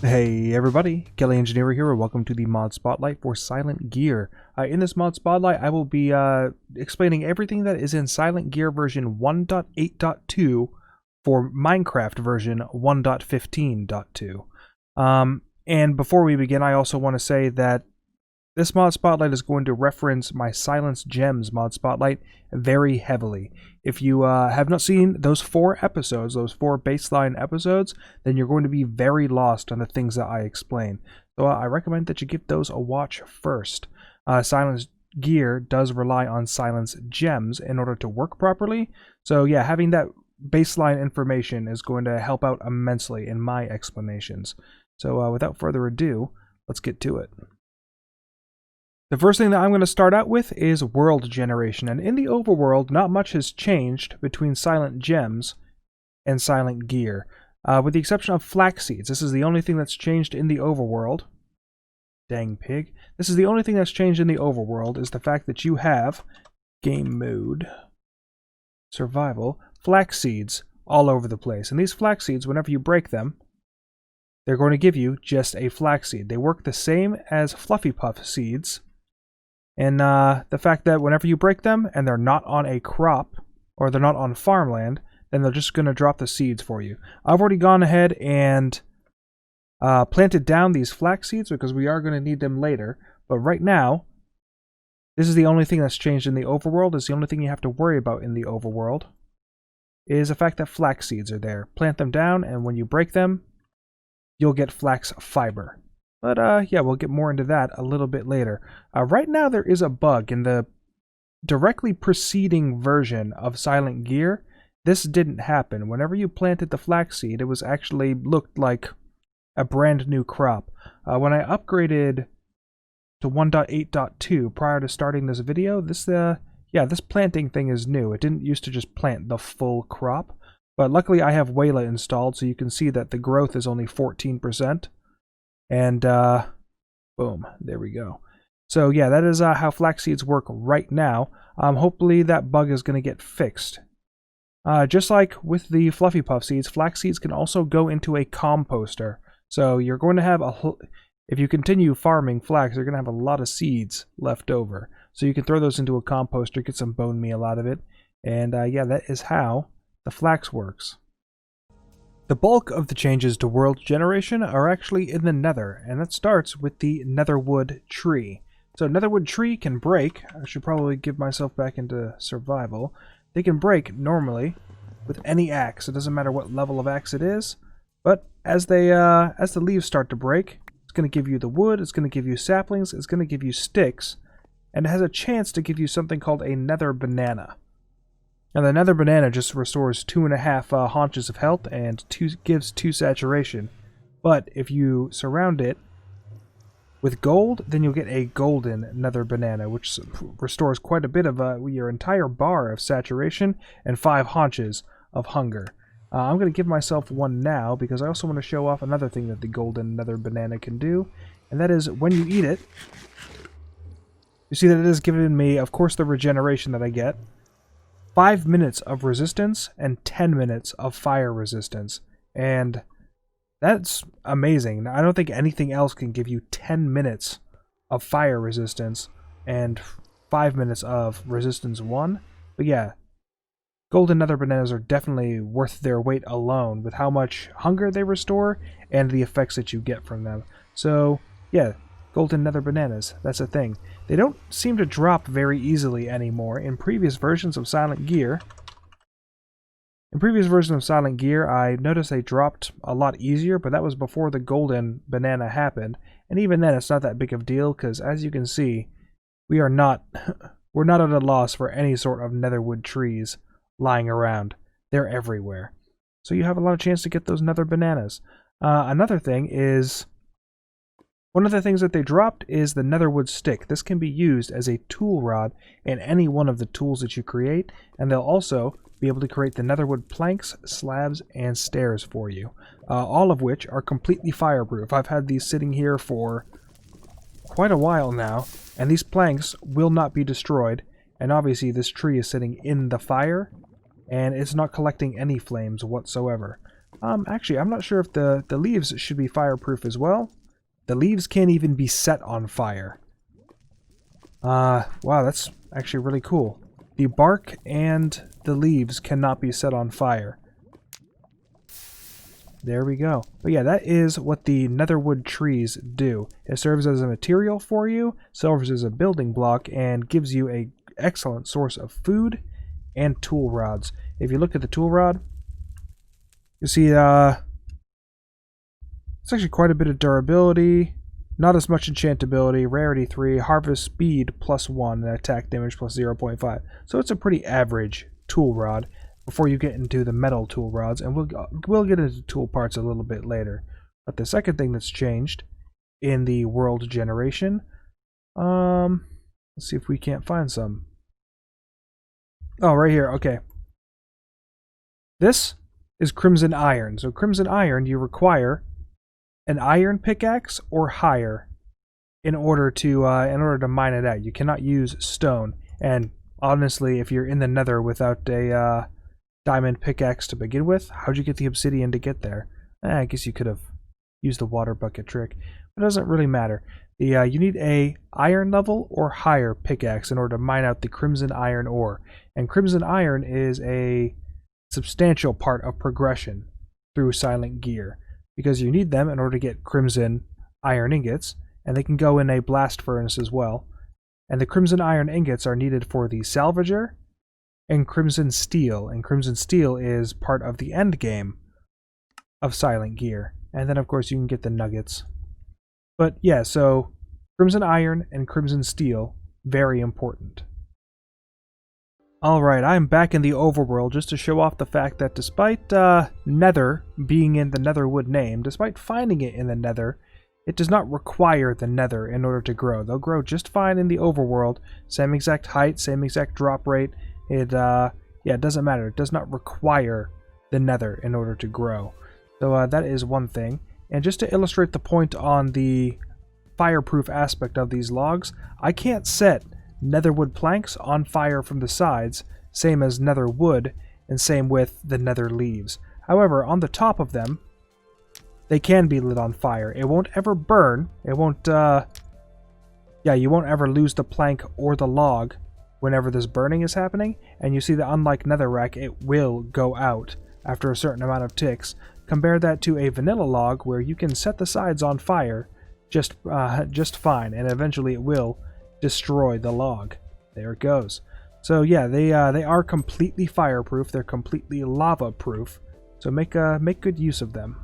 Hey everybody, Kelly Engineer here, and welcome to the Mod Spotlight for Silent Gear. In this Mod Spotlight, I will be explaining everything that is in Silent Gear version 1.8.2 for Minecraft version 1.15.2. And before we begin, I also want to say that this Mod Spotlight is going to reference my Silence Gems Mod Spotlight very heavily. If you have not seen those 4 episodes, those 4 baseline episodes, then you're going to be very lost on the things that I explain. So I recommend that you give those a watch first. Silence Gear does rely on Silence Gems in order to work properly. So yeah, having that baseline information is going to help out immensely in my explanations. So without further ado, let's get to it. The first thing that I'm going to start out with is world generation, and in the overworld, not much has changed between Silent Gems and Silent Gear, with the exception of flax seeds. This is the only thing that's changed in the overworld. Dang pig. This is the only thing that's changed in the overworld, is the fact that you have game mode, survival, flax seeds all over the place. And these flax seeds, whenever you break them, they're going to give you just a flax seed. They work the same as Fluffy Puff seeds. And the fact that whenever you break them and they're not on a crop or they're not on farmland, then they're just going to drop the seeds for you. I've already gone ahead and planted down these flax seeds because we are going to need them later. But right now, this is the only thing that's changed in the overworld. It's the only thing you have to worry about in the overworld is the fact that flax seeds are there. Plant them down, and when you break them, you'll get flax fiber. But yeah, we'll get more into that a little bit later. Right now there is a bug in the directly preceding version of Silent Gear. This didn't happen. Whenever you planted the flaxseed, it was actually looked like a brand new crop. When I upgraded to 1.8.2 prior to starting this video, this planting thing is new. It didn't used to just plant the full crop. But luckily I have Wayla installed, so you can see that the growth is only 14%. And boom, there we go. So yeah, that is how flax seeds work right now. Hopefully that bug is going to get fixed. Just like with the Fluffy Puff seeds, flax seeds can also go into a composter. So you're going to have if you continue farming flax, you're going to have a lot of seeds left over. So you can throw those into a composter, get some bone meal out of it. And yeah, that is how the flax works. The bulk of the changes to world generation are actually in the Nether, and that starts with the Netherwood tree. So Netherwood tree can break. I should probably give myself back into survival. They can break normally with any axe. It doesn't matter what level of axe it is, but as the leaves start to break, it's going to give you the wood, it's going to give you saplings, it's going to give you sticks, and it has a chance to give you something called a Nether banana. Now the Nether banana just restores 2.5 haunches of health and gives 2 saturation. But if you surround it with gold, then you'll get a golden Nether banana, which restores quite a bit of your entire bar of saturation and 5 haunches of hunger. I'm going to give myself one now because I also want to show off another thing that the golden Nether banana can do, and that is when you eat it, you see that it has given me, of course, the regeneration that I get. 5 minutes of resistance and 10 minutes of fire resistance, and that's amazing. I don't think anything else can give you 10 minutes of fire resistance and 5 minutes of resistance 1. But yeah, golden Nether bananas are definitely worth their weight alone with how much hunger they restore and the effects that you get from them. So yeah, golden Nether bananas, that's a thing. They don't seem to drop very easily anymore. In previous versions of Silent Gear, I noticed they dropped a lot easier, but that was before the golden banana happened. And even then, it's not that big of a deal, because as you can see, we're not at a loss for any sort of Netherwood trees lying around. They're everywhere. So you have a lot of chance to get those Nether bananas. Another thing is, one of the things that they dropped is the Netherwood stick. This can be used as a tool rod in any one of the tools that you create, and they'll also be able to create the Netherwood planks, slabs, and stairs for you, all of which are completely fireproof. I've had these sitting here for quite a while now, and these planks will not be destroyed, and obviously this tree is sitting in the fire, and it's not collecting any flames whatsoever. Actually, I'm not sure if the leaves should be fireproof as well. The leaves can't even be set on fire. Wow, that's actually really cool. The bark and the leaves cannot be set on fire. There we go. But yeah, that is what the netherwood trees do. It serves as a material for you, serves as a building block, and gives you an excellent source of food and tool rods. If you look at the tool rod, you see it's actually quite a bit of durability, not as much enchantability, rarity 3, harvest speed +1, and attack damage +0.5. So it's a pretty average tool rod before you get into the metal tool rods, and we'll get into tool parts a little bit later. But the second thing that's changed in the world generation, let's see if we can't find some. Oh, right here, okay. This is crimson iron. So crimson iron, you require an iron pickaxe or higher in order to mine it out. You cannot use stone. And honestly, if you're in the Nether without a diamond pickaxe to begin with, how'd you get the obsidian to get there? I guess you could have used the water bucket trick. It doesn't really matter. You need a iron level or higher pickaxe in order to mine out the crimson iron ore. And crimson iron is a substantial part of progression through Silent Gear, because you need them in order to get crimson iron ingots, and they can go in a blast furnace as well. And the crimson iron ingots are needed for the salvager and crimson steel is part of the end game of Silent Gear. And then of course you can get the nuggets. But yeah, so crimson iron and crimson steel, very important. Alright, I'm back in the overworld just to show off the fact that despite Nether being in the Netherwood name, despite finding it in the Nether, it does not require the Nether in order to grow. They'll grow just fine in the overworld, same exact height, same exact drop rate. It doesn't matter. It does not require the Nether in order to grow. So that is one thing. And just to illustrate the point on the fireproof aspect of these logs, I can't set netherwood planks on fire from the sides, same as nether wood, and same with the nether leaves. However, on the top of them, they can be lit on fire. It won't ever burn. It won't, you won't ever lose the plank or the log whenever this burning is happening. And you see that unlike netherrack, it will go out after a certain amount of ticks. Compare that to a vanilla log where you can set the sides on fire just fine, and eventually it will destroy the log. There it goes. So yeah, they are completely fireproof. They're completely lava proof. So make good use of them.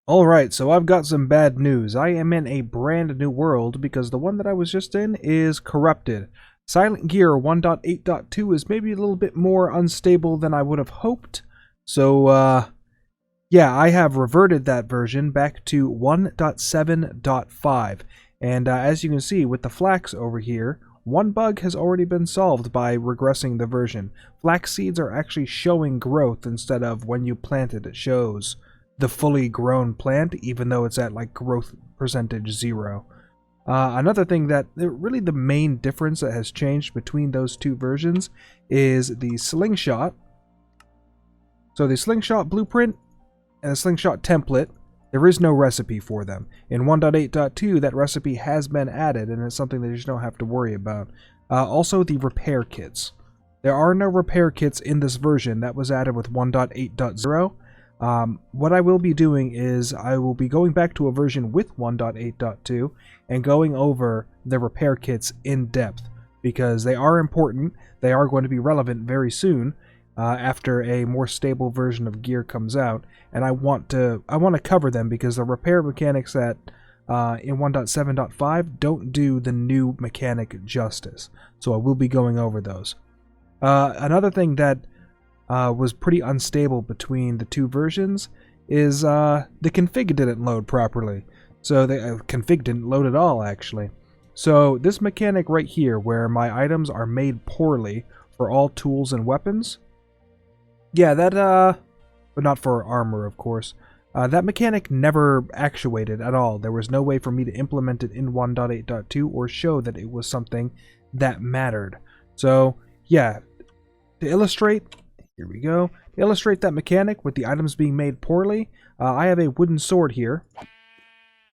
Alright, so I've got some bad news. I am in a brand new world because the one that I was just in is corrupted. Silent Gear 1.8.2 is maybe a little bit more unstable than I would have hoped. So yeah, I have reverted that version back to 1.7.5. And as you can see with the flax over here, one bug has already been solved by regressing the version. Flax seeds are actually showing growth instead of when you plant it, it shows the fully grown plant, even though it's at like growth percentage 0. Another thing that really the main difference that has changed between those two versions is the slingshot. So the slingshot blueprint and the slingshot template, there is no recipe for them. In 1.8.2, that recipe has been added, and it's something that you just don't have to worry about. Also, the repair kits. There are no repair kits in this version. That was added with 1.8.0. What I will be doing is I will be going back to a version with 1.8.2 and going over the repair kits in depth, because they are important. They are going to be relevant very soon. After a more stable version of Gear comes out, and I want to cover them because the repair mechanics that in 1.7.5 don't do the new mechanic justice. So I will be going over those. Another thing that was pretty unstable between the two versions is the config didn't load properly. So the config didn't load at all, actually. So this mechanic right here, where my items are made poorly for all tools and weapons. Yeah, that, but not for armor, of course. That mechanic never actuated at all. There was no way for me to implement it in 1.8.2 or show that it was something that mattered. So, yeah, to illustrate, here we go. illustrate that mechanic with the items being made poorly, I have a wooden sword here.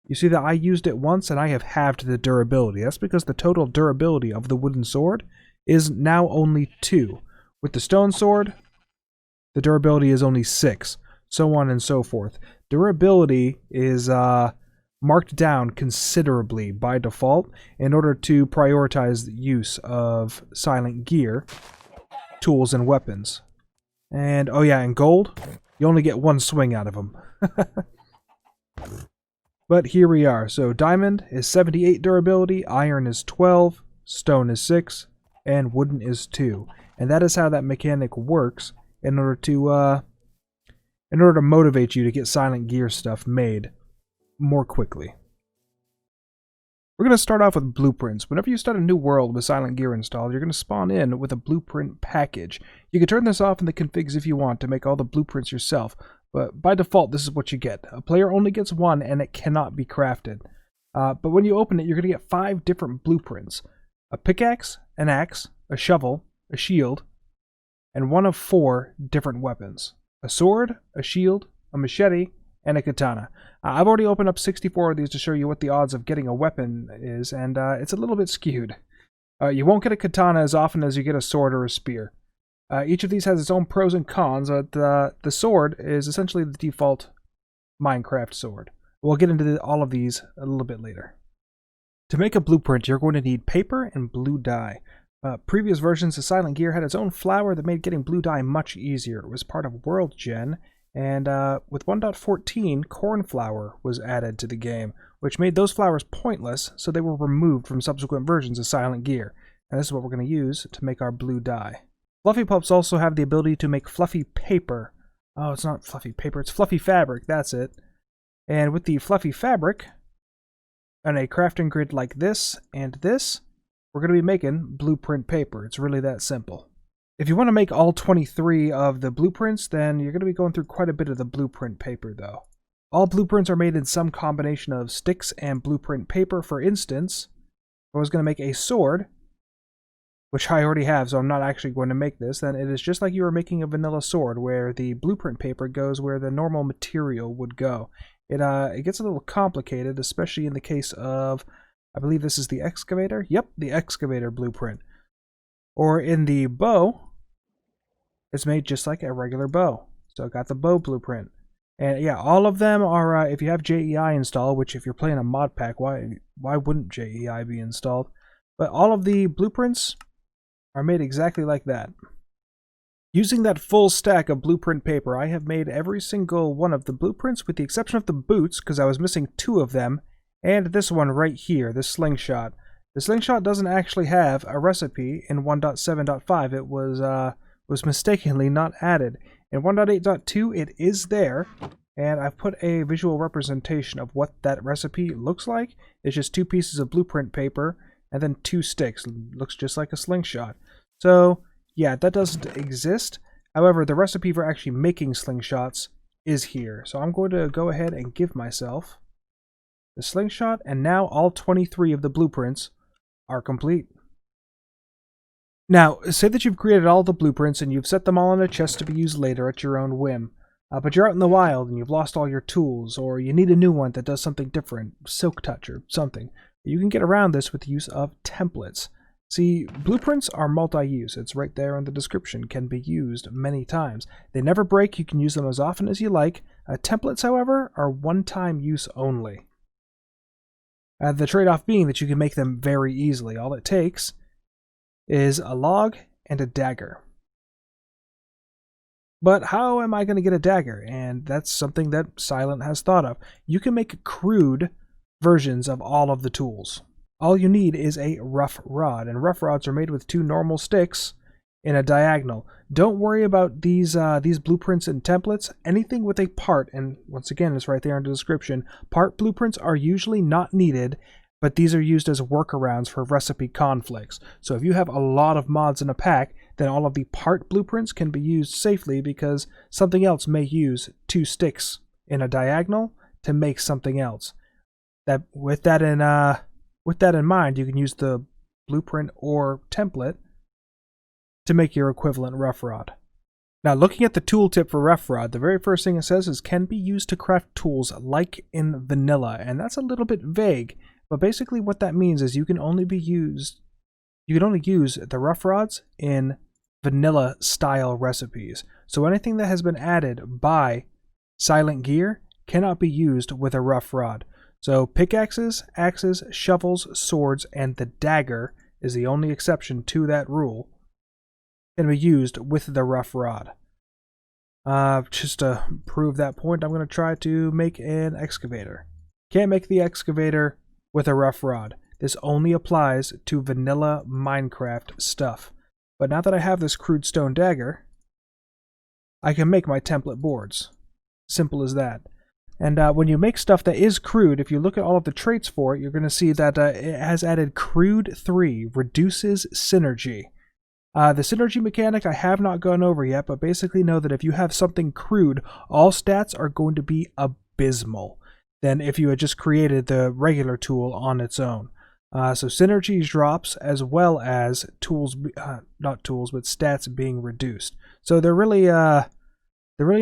You see that I used it once and I have halved the durability. That's because the total durability of the wooden sword is now only 2. With the stone sword, the durability is only 6. So on and so forth. Durability is marked down considerably by default in order to prioritize the use of silent gear, tools, and weapons. And, oh yeah, and gold, you only get 1 swing out of them. But here we are. So diamond is 78 durability, iron is 12, stone is 6, and wooden is 2. And that is how that mechanic works in order to motivate you to get silent gear stuff made more quickly. We're going to start off with blueprints. Whenever you start a new world with silent gear installed, you're going to spawn in with a blueprint package. You can turn this off in the configs if you want to make all the blueprints yourself, but by default this is what you get. A player only gets 1 and it cannot be crafted. But when you open it, you're going to get 5 different blueprints. A pickaxe, an axe, a shovel, a shield, and 1 of 4 different weapons. A sword, a shield, a machete, and a katana. I've already opened up 64 of these to show you what the odds of getting a weapon is, and it's a little bit skewed. You won't get a katana as often as you get a sword or a spear. Each of these has its own pros and cons, but the sword is essentially the default Minecraft sword. We'll get into all of these a little bit later. To make a blueprint, you're going to need paper and blue dye. Previous versions of Silent Gear had its own flower that made getting blue dye much easier. It was part of World Gen, and with 1.14, cornflower was added to the game, which made those flowers pointless, so they were removed from subsequent versions of Silent Gear. And this is what we're going to use to make our blue dye. Fluffy pups also have the ability to make fluffy paper. Oh, it's not fluffy paper, it's fluffy fabric, that's it. And with the fluffy fabric, and a crafting grid like this and this, we're going to be making blueprint paper. It's really that simple. If you want to make all 23 of the blueprints, then you're going to be going through quite a bit of the blueprint paper, though. All blueprints are made in some combination of sticks and blueprint paper. For instance, if I was going to make a sword, which I already have, so I'm not actually going to make this, then it is just like you were making a vanilla sword, where the blueprint paper goes where the normal material would go. It gets a little complicated, especially in the case of, I believe this is the excavator? Yep, the excavator blueprint. Or in the bow, it's made just like a regular bow. So I got the bow blueprint. And yeah, all of them are, if you have JEI installed, which if you're playing a mod pack, why wouldn't JEI be installed? But all of the blueprints are made exactly like that. Using that full stack of blueprint paper, I have made every single one of the blueprints with the exception of the boots, because I was missing 2 of them, and this one right here, this slingshot. The slingshot doesn't actually have a recipe in 1.7.5. It was mistakenly not added. In 1.8.2 it is there, and I've put a visual representation of what that recipe looks like. It's just 2 pieces of blueprint paper and then 2 sticks. It looks just like a slingshot. So yeah, that doesn't exist. However, the recipe for actually making slingshots is here. So I'm going to go ahead and give myself the slingshot, and now all 23 of the blueprints are complete. Now, say that you've created all the blueprints and you've set them all in a chest to be used later at your own whim. But you're out in the wild and you've lost all your tools, or you need a new one that does something different, silk touch or something. You can get around this with the use of templates. See, blueprints are multi-use. It's right there in the description, can be used many times. They never break, you can use them as often as you like. Templates, however, are one-time use only. The trade-off being that you can make them very easily. All it takes is a log and a dagger. But how am I going to get a dagger? And that's something that Silent has thought of. You can make crude versions of all of the tools. All you need is a rough rod, and rough rods are made with 2 normal sticks in a diagonal. Don't worry about these blueprints and templates. Anything with a part, and once again it's right there in the description, part blueprints are usually not needed, but these are used as workarounds for recipe conflicts. So if you have a lot of mods in a pack, then all of the part blueprints can be used safely, because something else may use 2 sticks in a diagonal to make something else. With that in mind, you can use the blueprint or template to make your equivalent rough rod. Now, looking at the tooltip for Rough Rod, the very first thing it says is can be used to craft tools like in vanilla, and that's a little bit vague. But basically, what that means is you can only use the rough rods in vanilla style recipes. So anything that has been added by Silent Gear cannot be used with a rough rod. So pickaxes, axes, shovels, swords, and the dagger is the only exception to that rule. Can be used with the rough rod. Just to prove that point, I'm going to try to make an excavator. Can't make the excavator with a rough rod. This only applies to vanilla Minecraft stuff. But now that I have this crude stone dagger, I can make my template boards. Simple as that. And when you make stuff that is crude, if you look at all of the traits for it, you're going to see that it has added crude 3, reduces synergy. The synergy mechanic I have not gone over yet, but basically know that if you have something crude, all stats are going to be abysmal than if you had just created the regular tool on its own. So synergy drops as well as tools, not tools, but stats being reduced. So they're really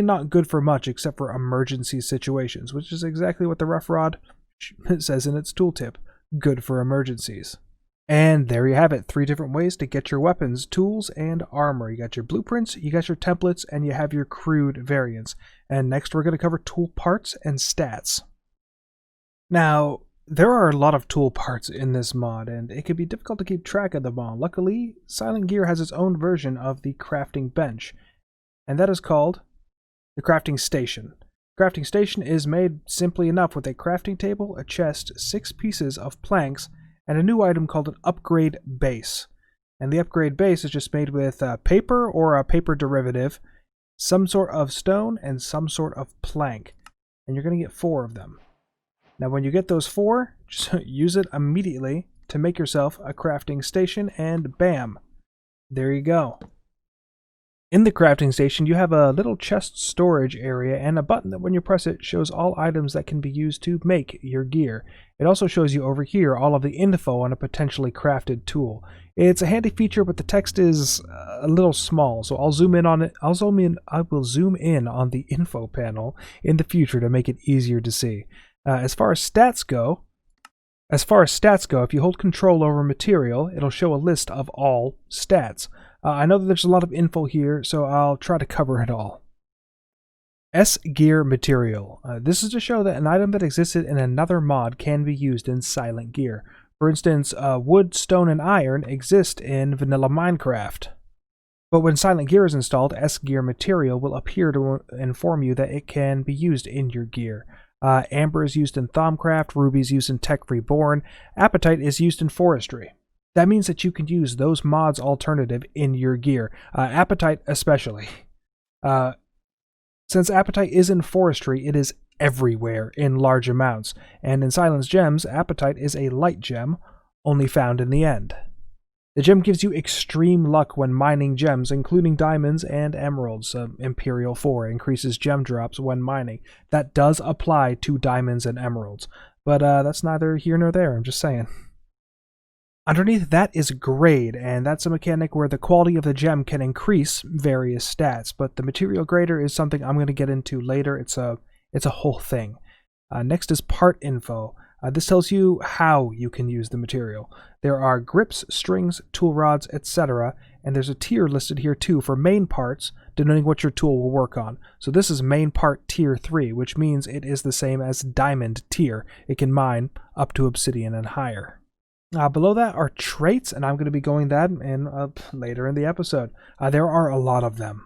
not good for much except for emergency situations, which is exactly what the rough rod says in its tooltip. Good for emergencies. And there you have it, 3 different ways to get your weapons, tools, and armor. You got your blueprints, you got your templates, and you have your crude variants. And next we're going to cover tool parts and stats. Now, there are a lot of tool parts in this mod, and it can be difficult to keep track of them all. Luckily, Silent Gear has its own version of the crafting bench, and that is called the crafting station. The crafting station is made simply enough with a crafting table, a chest, 6 pieces of planks, and a new item called an upgrade base. And the upgrade base is just made with paper or a paper derivative, some sort of stone, and some sort of plank. And you're going to get 4 of them. Now when you get those 4, just use it immediately to make yourself a crafting station, and bam! There you go. In the crafting station, you have a little chest storage area and a button that when you press it shows all items that can be used to make your gear. It also shows you over here all of the info on a potentially crafted tool. It's a handy feature, but the text is a little small, so I'll zoom in on it. I will zoom in on the info panel in the future to make it easier to see. As far as stats go, if you hold control over material, it'll show a list of all stats. I know that there's a lot of info here, so I'll try to cover it all. S-Gear material. This is to show that an item that existed in another mod can be used in Silent Gear. For instance, wood, stone, and iron exist in vanilla Minecraft. But when Silent Gear is installed, S-Gear material will appear to inform you that it can be used in your gear. Amber is used in Thaumcraft, Ruby is used in Tech Reborn, Apatite is used in Forestry. That means that you can use those mods alternative in your gear, Apatite especially. Since Apatite is in Forestry, it is everywhere in large amounts, and in Silence Gems, Apatite is a light gem, only found in the end. The gem gives you extreme luck when mining gems, including diamonds and emeralds. Imperial 4 increases gem drops when mining. That does apply to diamonds and emeralds, but that's neither here nor there, I'm just saying. Underneath that is grade, and that's a mechanic where the quality of the gem can increase various stats, but the material grader is something I'm going to get into later. It's a whole thing. Next is part info. This tells you how you can use the material. There are grips, strings, tool rods, etc., and there's a tier listed here too for main parts, denoting what your tool will work on. So this is main part tier 3, which means it is the same as diamond tier. It can mine up to obsidian and higher. Below that are traits, and I'm going to be going that in later in the episode. There are a lot of them.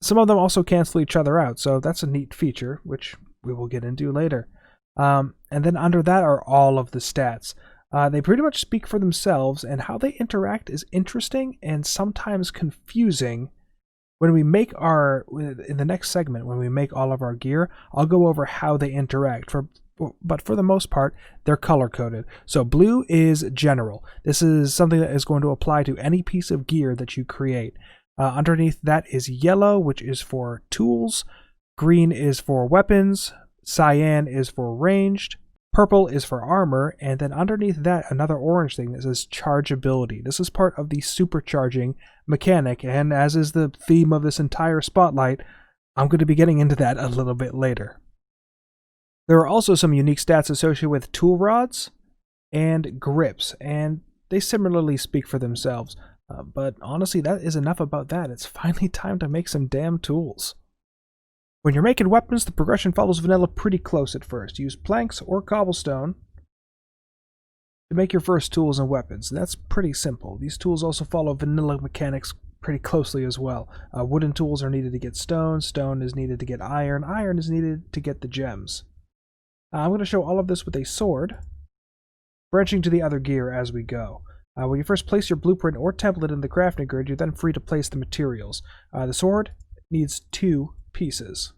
Some of them also cancel each other out, so that's a neat feature, which we will get into later. And then under that are all of the stats. They pretty much speak for themselves, and how they interact is interesting and sometimes confusing. When we make in the next segment, when we make all of our gear, I'll go over how they interact. But for the most part, they're color-coded. So blue is general. This is something that is going to apply to any piece of gear that you create. Underneath that is yellow, which is for tools. Green is for weapons. Cyan is for ranged. Purple is for armor, and then underneath that, another orange thing that says chargeability. This is part of the supercharging mechanic, and as is the theme of this entire spotlight, I'm going to be getting into that a little bit later. There are also some unique stats associated with tool rods and grips, and they similarly speak for themselves. But honestly, that is enough about that. It's finally time to make some damn tools. When you're making weapons, the progression follows vanilla pretty close at first. Use planks or cobblestone to make your first tools and weapons. That's pretty simple. These tools also follow vanilla mechanics pretty closely as well. Wooden tools are needed to get stone, stone is needed to get iron, iron is needed to get the gems. I'm going to show all of this with a sword, branching to the other gear as we go. When you first place your blueprint or template in the crafting grid, you're then free to place the materials. The sword needs 2 pieces,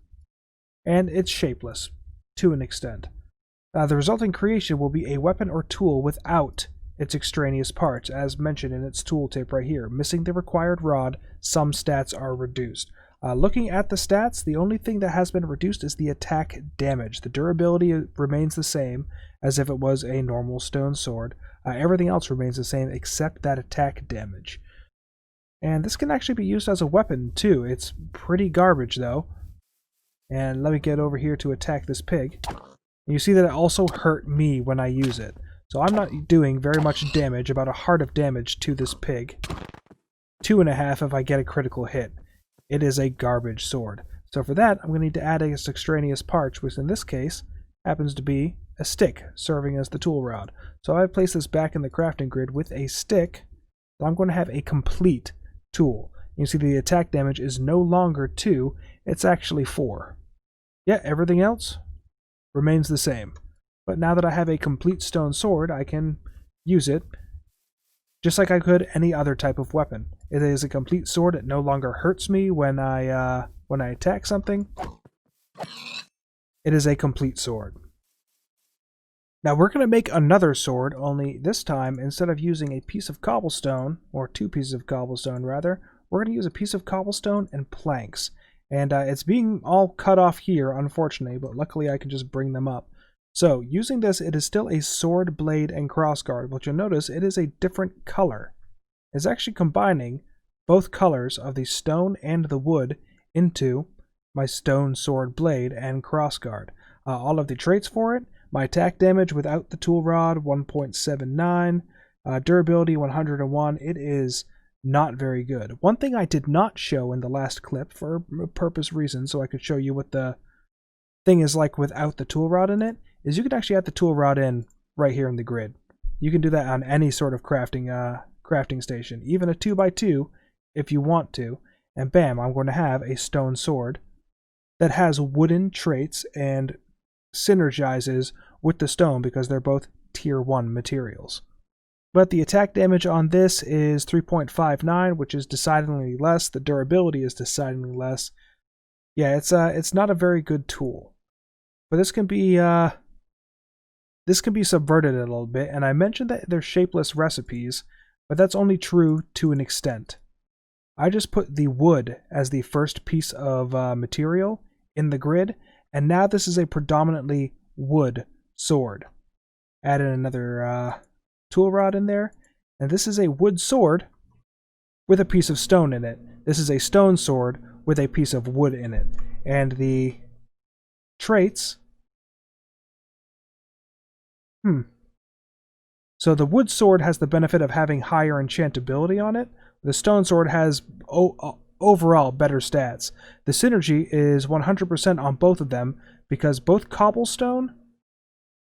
and it's shapeless to an extent. The resulting creation will be a weapon or tool without its extraneous parts, as mentioned in its tooltip right here. Missing the required rod, some stats are reduced. Looking at the stats, the only thing that has been reduced is the attack damage. The durability remains the same as if it was a normal stone sword. Everything else remains the same except that attack damage. And this can actually be used as a weapon too. It's pretty garbage though. And let me get over here to attack this pig. You see that it also hurt me when I use it. So I'm not doing very much damage, about a heart of damage to this pig. 2.5 if I get a critical hit. It is a garbage sword. So for that, I'm going to need to add a extraneous part, which in this case happens to be a stick, serving as the tool rod. So I place this back in the crafting grid with a stick. So I'm going to have a complete tool. You see the attack damage is no longer 2, it's actually 4. Yeah, everything else remains the same. But now that I have a complete stone sword, I can use it just like I could any other type of weapon. It is a complete sword. It no longer hurts me when I attack something. It is a complete sword. Now we're going to make another sword, only this time, instead of using a piece of cobblestone, or 2 pieces of cobblestone rather, we're going to use a piece of cobblestone and planks. And it's being all cut off here, unfortunately, but luckily I can just bring them up. So, using this, it is still a sword, blade, and crossguard, but you'll notice it is a different color. It's actually combining both colors of the stone and the wood into my stone, sword, blade, and crossguard. All of the traits for it: my attack damage without the tool rod, 1.79, durability, 101. It is not very good. One thing I did not show in the last clip, for purpose reasons, so I could show you what the thing is like without the tool rod in it, is you can actually add the tool rod in right here in the grid. You can do that on any sort of crafting station, even a 2x2 if you want to, and bam, I'm going to have a stone sword that has wooden traits and synergizes with the stone because they're both tier 1 materials. But the attack damage on this is 3.59, which is decidedly less. The durability is decidedly less. Yeah, it's not a very good tool. But this can be subverted a little bit, and I mentioned that they're shapeless recipes, but that's only true to an extent. I just put the wood as the first piece of material in the grid, and now this is a predominantly wood sword. Added another tool rod in there, and this is a wood sword with a piece of stone in it. This is a stone sword with a piece of wood in it, and the traits. So the wood sword has the benefit of having higher enchantability on it. The stone sword has overall better stats. The synergy is 100% on both of them because both cobblestone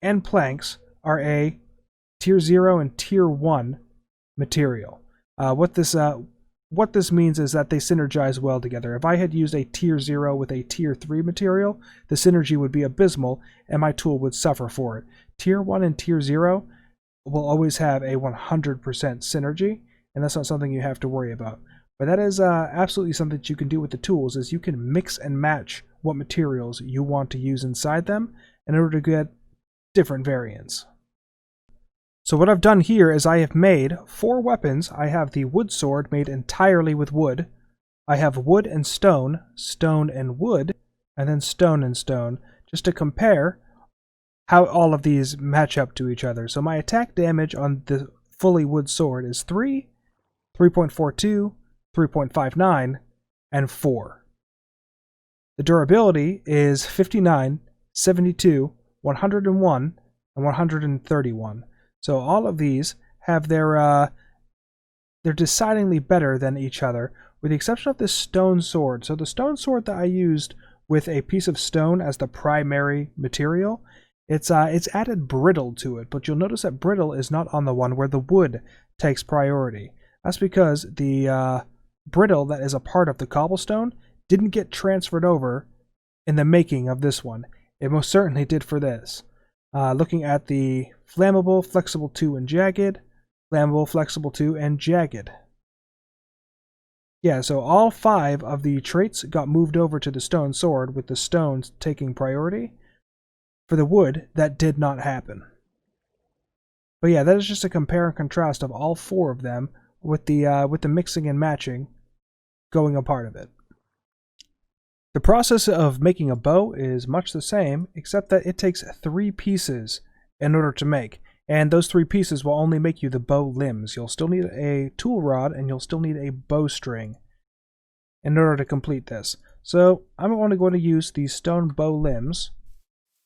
and planks are a tier 0 and tier 1 material. What this means is that they synergize well together. If I had used a tier 0 with a tier 3 material, the synergy would be abysmal and my tool would suffer for it. Tier 1 and tier 0 will always have a 100% synergy, and that's not something you have to worry about. But that is absolutely something that you can do with the tools, is you can mix and match what materials you want to use inside them in order to get different variants. So what I've done here is I have made 4 weapons. I have the wood sword made entirely with wood. I have wood and stone, stone and wood, and then stone and stone, just to compare how all of these match up to each other. So my attack damage on the fully wood sword is 3, 3.42, 3.59, and 4. The durability is 59, 72, 101, and 131. So all of these have they're decidedly better than each other, with the exception of this stone sword. So the stone sword that I used with a piece of stone as the primary material, it's added brittle to it, but you'll notice that brittle is not on the one where the wood takes priority. That's because the brittle that is a part of the cobblestone didn't get transferred over in the making of this one. It most certainly did for this. Looking at the flammable, flexible 2, and jagged, flammable, flexible 2, and jagged. Yeah, so all 5 of the traits got moved over to the stone sword, with the stones taking priority. For the wood, that did not happen. But yeah, that is just a compare and contrast of all 4 of them, with the mixing and matching going a part of it. The process of making a bow is much the same, except that it takes 3 pieces in order to make. And those 3 pieces will only make you the bow limbs. You'll still need a tool rod, and you'll still need a bowstring in order to complete this. So I'm only going to use these stone bow limbs,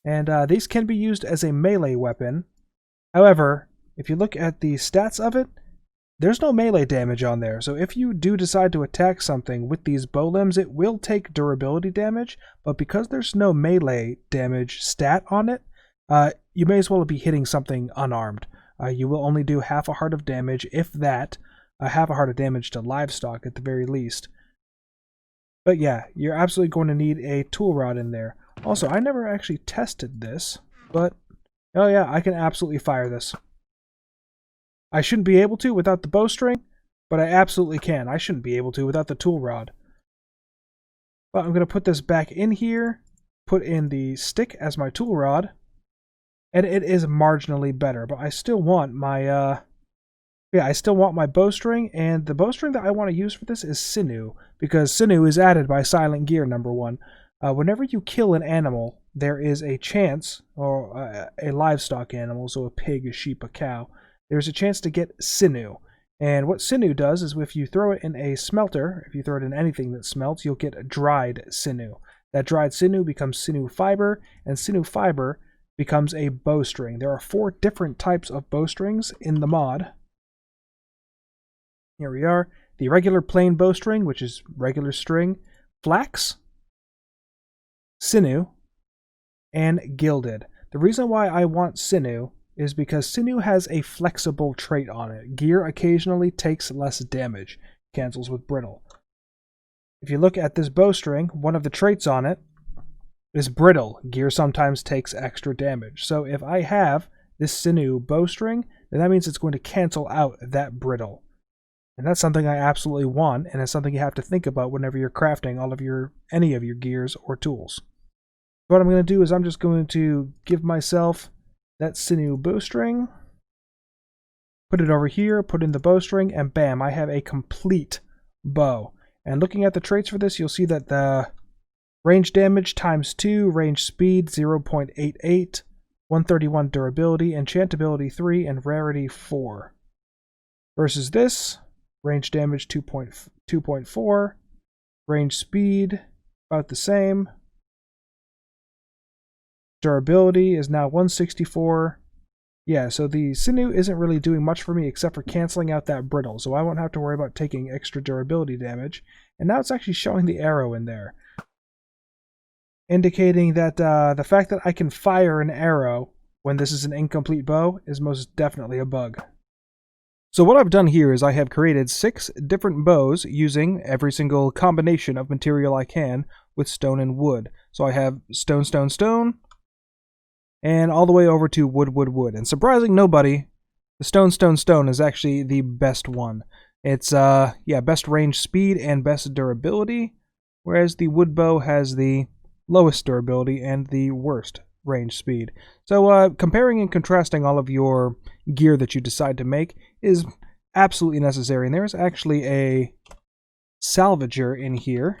and these can be used as a melee weapon. However, if you look at the stats of it, there's no melee damage on there. So if you do decide to attack something with these bow limbs, it will take durability damage, but because there's no melee damage stat on it, you may as well be hitting something unarmed. You will only do half a heart of damage, if that, half a heart of damage to livestock at the very least. But yeah, you're absolutely going to need a tool rod in there. Also, I never actually tested this, but oh yeah, I can absolutely fire this. I shouldn't be able to without the bowstring, but I absolutely can. I shouldn't be able to without the tool rod. But I'm going to put this back in here, put in the stick as my tool rod, and it is marginally better, but I still want my I still want my bowstring, and the bowstring that I want to use for this is sinew, because sinew is added by Silent Gear #1. Whenever you kill an animal, there is a chance, or a livestock animal, so a pig, a sheep, a cow, there's a chance to get sinew. And what sinew does is if you throw it in a smelter, if you throw it in anything that smelts, you'll get dried sinew. That dried sinew becomes sinew fiber, and sinew fiber becomes a bowstring. There are 4 different types of bowstrings in the mod. Here we are. The regular plain bowstring, which is regular string, flax, sinew, and gilded. The reason why I want sinew is because sinew has a flexible trait on it. Gear occasionally takes less damage, cancels with brittle. If you look at this bowstring, one of the traits on it is brittle. Gear sometimes takes extra damage. So if I have this sinew bowstring, then that means it's going to cancel out that brittle. And that's something I absolutely want, and it's something you have to think about whenever you're crafting any of your gears or tools. What I'm going to do is I'm just going to give myself that sinew bowstring, put it over here, put in the bowstring, and bam, I have a complete bow. And looking at the traits for this, you'll see that the range damage times 2, range speed 0.88, 131 durability, enchantability 3, and rarity 4. Versus this, range damage 2.4, range speed about the same. Durability is now 164. Yeah, so the sinew isn't really doing much for me except for canceling out that brittle, so I won't have to worry about taking extra durability damage. And now it's actually showing the arrow in there, indicating that the fact that I can fire an arrow when this is an incomplete bow is most definitely a bug. So what I've done here is I have created 6 different bows using every single combination of material I can with stone and wood. So I have stone, stone, stone, and all the way over to wood, wood, wood. And surprising nobody, the stone, stone, stone is actually the best one. It's best range speed and best durability, whereas the wood bow has the lowest durability and the worst range speed. So comparing and contrasting all of your gear that you decide to make is absolutely necessary. And there's actually a salvager in here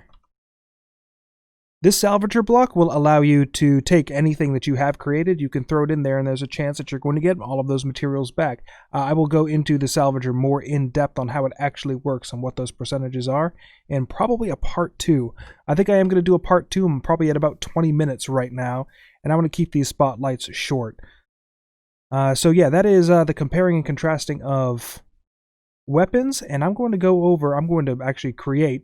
This salvager block will allow you to take anything that you have created, you can throw it in there, and there's a chance that you're going to get all of those materials back. I will go into the salvager more in depth on how it actually works and what those percentages are, and probably a part 2. I think I am going to do a part 2. I'm probably at about 20 minutes right now, and I want to keep these spotlights short. So yeah, that is the comparing and contrasting of weapons, and I'm going to actually create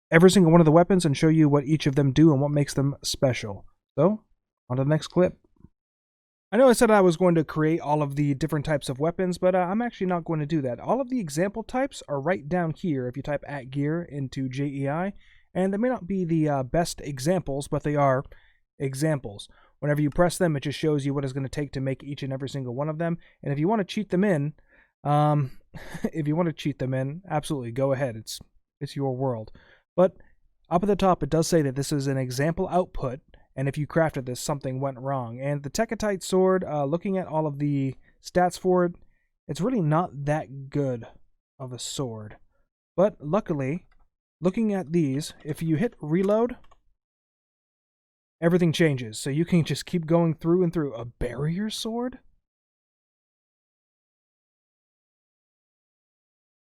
every single one of the weapons and show you what each of them do and what makes them special. So, on to the next clip. I know I said I was going to create all of the different types of weapons, but I'm actually not going to do that. All of the example types are right down here if you type @gear into JEI, and they may not be the best examples, but they are examples. Whenever you press them, it just shows you what it's going to take to make each and every single one of them, and if you want to cheat them in, absolutely, go ahead. It's your world. But up at the top, it does say that this is an example output, and if you crafted this, something went wrong. And the Tekatite sword, looking at all of the stats for it, it's really not that good of a sword. But luckily, looking at these, if you hit reload, everything changes. So you can just keep going through and through. A barrier sword?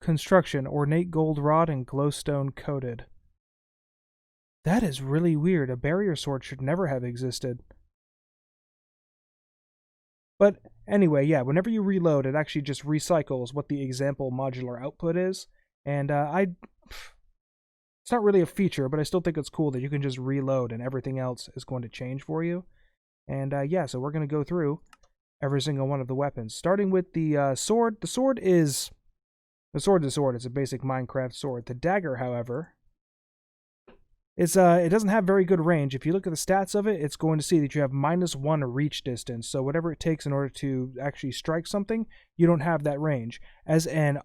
Construction, ornate gold rod and glowstone coated. That is really weird. A barrier sword should never have existed. But anyway, yeah, whenever you reload, it actually just recycles what the example modular output is. And it's not really a feature, but I still think it's cool that you can just reload and everything else is going to change for you. And yeah, so we're going to go through every single one of the weapons. Starting with the sword. The sword is a sword. It's a basic Minecraft sword. The dagger, however, it doesn't have very good range. If you look at the stats of it, it's going to see that you have -1 reach distance. So whatever it takes in order to actually strike something, you don't have that range. As an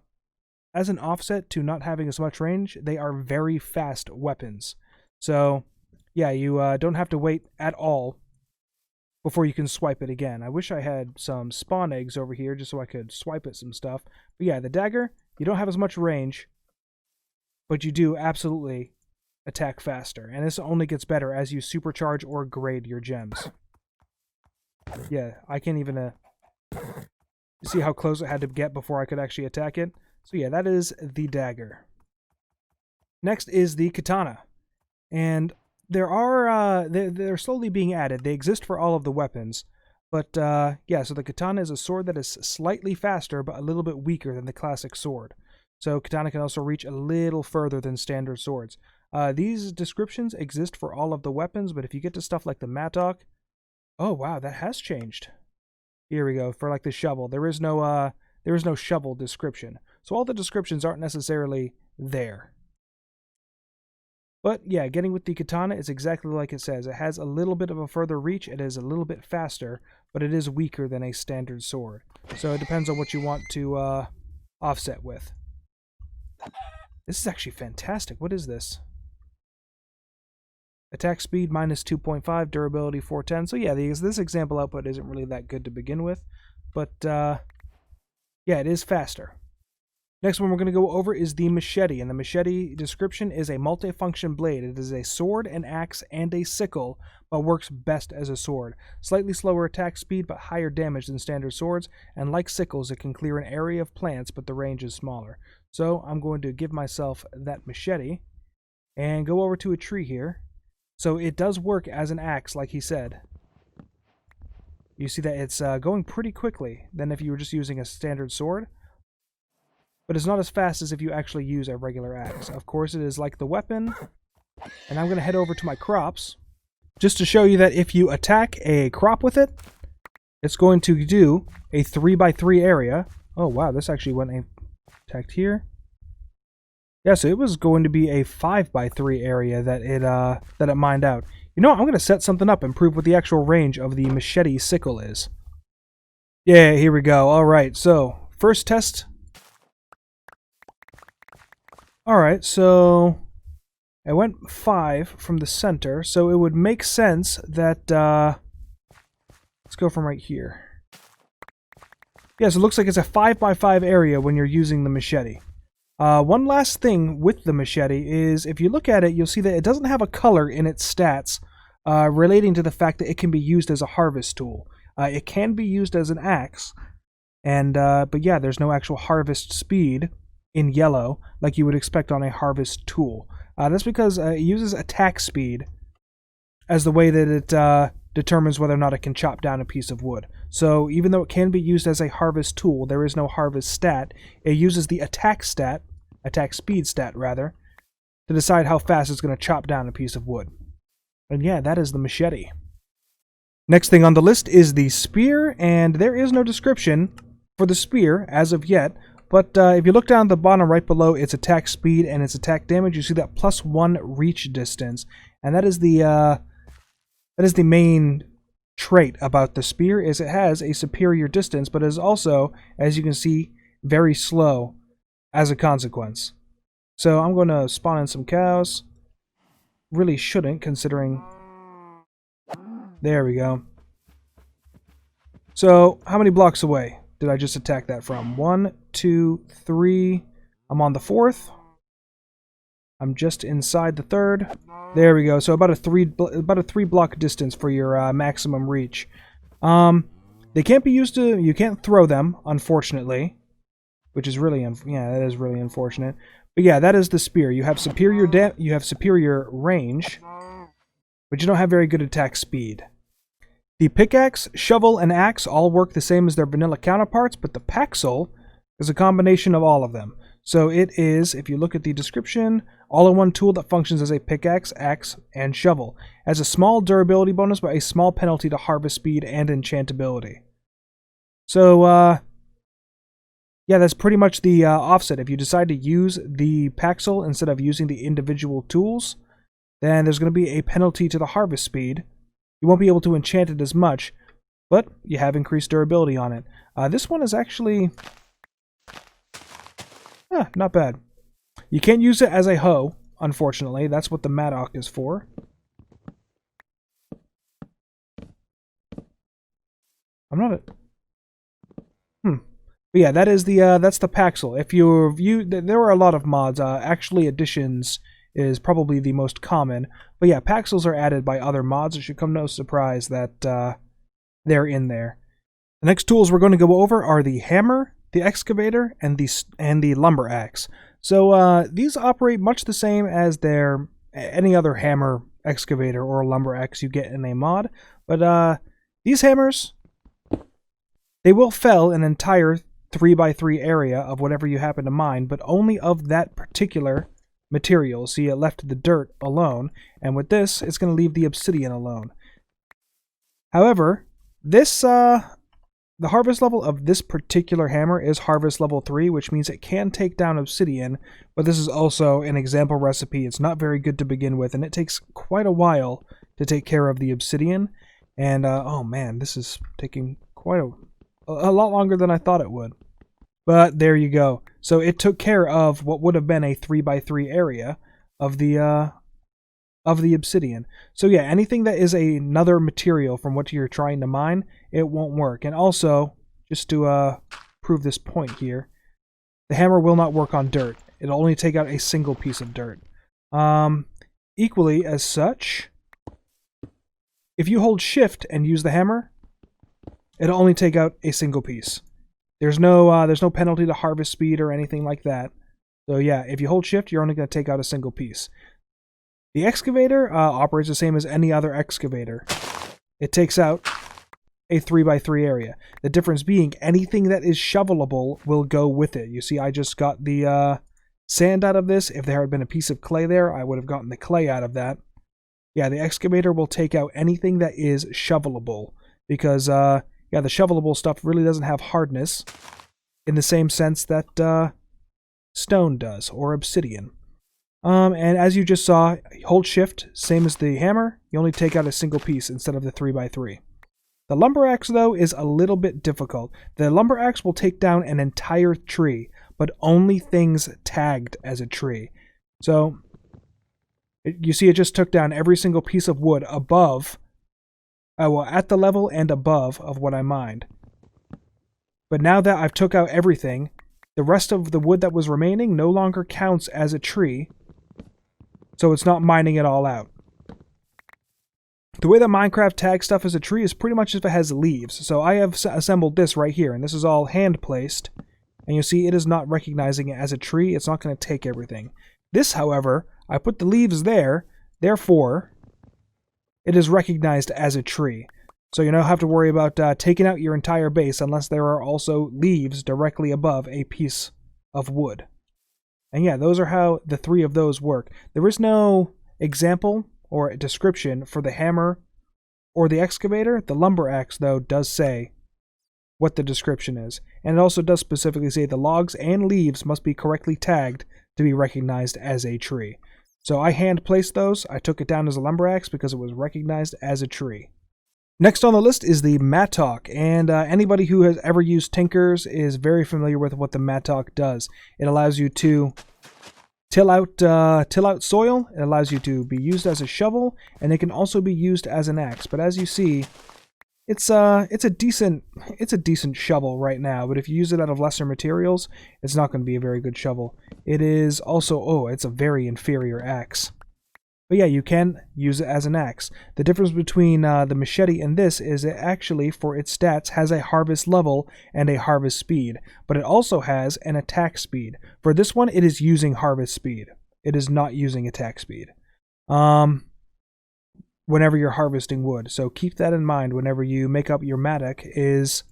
offset to not having as much range, they are very fast weapons. So yeah, you don't have to wait at all before you can swipe it again. I wish I had some spawn eggs over here just so I could swipe at some stuff. But yeah, the dagger, you don't have as much range, but you do absolutely attack faster, and this only gets better as you supercharge or grade your gems. Yeah, I can't even see how close it had to get before I could actually attack it. So yeah, that is the dagger. Next is the katana, and they're slowly being added. They exist for all of the weapons, but yeah, so the katana is a sword that is slightly faster but a little bit weaker than the classic sword. So katana can also reach a little further than standard swords. These descriptions exist for all of the weapons, but if you get to stuff like the mattock, oh wow, that has changed. Here we go, for like the shovel. There is no shovel description. So all the descriptions aren't necessarily there. But yeah, getting with the katana is exactly like it says. It has a little bit of a further reach, it is a little bit faster, but it is weaker than a standard sword. So it depends on what you want to offset with. This is actually fantastic. What is this? Attack speed -2.5, durability 410. So yeah, this example output isn't really that good to begin with, but yeah, it is faster. Next one we're going to go over is the machete, and the machete description is a multifunction blade. It is a sword, an axe, and a sickle, but works best as a sword. Slightly slower attack speed, but higher damage than standard swords, and like sickles, it can clear an area of plants, but the range is smaller. So I'm going to give myself that machete, and go over to a tree here. So it does work as an axe, like he said. You see that it's going pretty quickly than if you were just using a standard sword. But it's not as fast as if you actually use a regular axe. Of course, it is like the weapon. And I'm going to head over to my crops, just to show you that if you attack a crop with it, it's going to do a 3x3 area. Oh wow, this actually went attacked here. Yeah, so it was going to be a 5x3 area that it mined out. You know what? I'm going to set something up and prove what the actual range of the machete sickle is. Yeah, here we go. Alright, so first test. Alright, so I went 5 from the center, so it would make sense that, let's go from right here. Yeah, so it looks like it's a 5x5 area when you're using the machete. One last thing with the machete is, if you look at it, you'll see that it doesn't have a color in its stats relating to the fact that it can be used as a harvest tool. It can be used as an axe, and but yeah, there's no actual harvest speed in yellow like you would expect on a harvest tool. That's because it uses attack speed as the way that it determines whether or not it can chop down a piece of wood. So even though it can be used as a harvest tool, there is no harvest stat. It uses the attack speed stat rather, to decide how fast it's going to chop down a piece of wood. And yeah, that is the machete. Next thing on the list is the spear, and there is no description for the spear as of yet, but if you look down at the bottom right below its attack speed and its attack damage, you see that +1 reach distance, and that is the main trait about the spear, is it has a superior distance, but is also, as you can see, very slow as a consequence. So I'm going to spawn in some cows. Really shouldn't, considering... There we go. So, how many blocks away did I just attack that from? 1, 2, 3. I'm on the 4th. I'm just inside the 3rd. There we go. So about a 3 block distance for your maximum reach. They can't be used to. You can't throw them, unfortunately, which is really that is really unfortunate. But yeah, that is the spear. You have superior range, but you don't have very good attack speed. The pickaxe, shovel, and axe all work the same as their vanilla counterparts, but the paxel is a combination of all of them. So it is, if you look at the description, all-in-one tool that functions as a pickaxe, axe, and shovel. Has a small durability bonus, but a small penalty to harvest speed and enchantability. So, yeah, that's pretty much the offset. If you decide to use the paxel instead of using the individual tools, then there's going to be a penalty to the harvest speed. You won't be able to enchant it as much, but you have increased durability on it. This one is actually... not bad. You can't use it as a hoe, unfortunately. That's what the mattock is for. I'm not a... But yeah, that is the that's the paxel. If there are a lot of mods. Actually, additions is probably the most common. But yeah, paxels are added by other mods. It should come no surprise that they're in there. The next tools we're going to go over are the hammer, the excavator, and the lumber axe. So these operate much the same as any other hammer, excavator, or lumber axe you get in a mod. But these hammers, they will fell an entire 3x3 area of whatever you happen to mine, but only of that particular material. See, it left the dirt alone, and with this, it's going to leave the obsidian alone. However, this the harvest level of this particular hammer is harvest level 3, which means it can take down obsidian, but this is also an example recipe. It's not very good to begin with, and it takes quite a while to take care of the obsidian. And oh man, this is taking quite a lot longer than I thought it would. But there you go. So it took care of what would have been a 3x3 area of the obsidian. So yeah, anything that is another material from what you're trying to mine, it won't work. And also, just to prove this point here, the hammer will not work on dirt. It'll only take out a single piece of dirt. Equally as such, if you hold shift and use the hammer, it'll only take out a single piece. There's no penalty to harvest speed or anything like that. So yeah, if you hold shift, you're only going to take out a single piece. The excavator operates the same as any other excavator. It takes out a 3x3 area. The difference being anything that is shovelable will go with it. You see, I just got the sand out of this. If there had been a piece of clay there, I would have gotten the clay out of that. Yeah, the excavator will take out anything that is shovelable, because yeah, the shovelable stuff really doesn't have hardness in the same sense that stone does, or obsidian. And as you just saw, hold shift, same as the hammer, you only take out a single piece instead of the 3x3. The lumber axe, though, is a little bit difficult. The lumber axe will take down an entire tree, but only things tagged as a tree. So, you see it just took down every single piece of wood above, well, at the level and above of what I mined. But now that I've took out everything, the rest of the wood that was remaining no longer counts as a tree, so it's not mining it all out. The way that Minecraft tags stuff as a tree is pretty much if it has leaves. So I have assembled this right here, and this is all hand-placed. And you'll see it is not recognizing it as a tree. It's not going to take everything. This, however, I put the leaves there, therefore, it is recognized as a tree. So you don't have to worry about taking out your entire base unless there are also leaves directly above a piece of wood. And yeah, those are how the 3 of those work. There is no example or a description for the hammer or the excavator. The lumber axe, though, does say what the description is. And it also does specifically say the logs and leaves must be correctly tagged to be recognized as a tree. So I hand placed those. I took it down as a lumber axe because it was recognized as a tree. Next on the list is the mattock, and anybody who has ever used Tinkers is very familiar with what the mattock does. It allows you to till out soil. It allows you to be used as a shovel, and it can also be used as an axe. But as you see, it's a decent shovel right now. But if you use it out of lesser materials, it's not going to be a very good shovel. It is also it's a very inferior axe. But yeah, you can use it as an axe. The difference between the machete and this is it actually, for its stats, has a harvest level and a harvest speed. But it also has an attack speed. For this one, it is using harvest speed. It is not using attack speed. Whenever you're harvesting wood. So keep that in mind whenever you make up your mattock. Is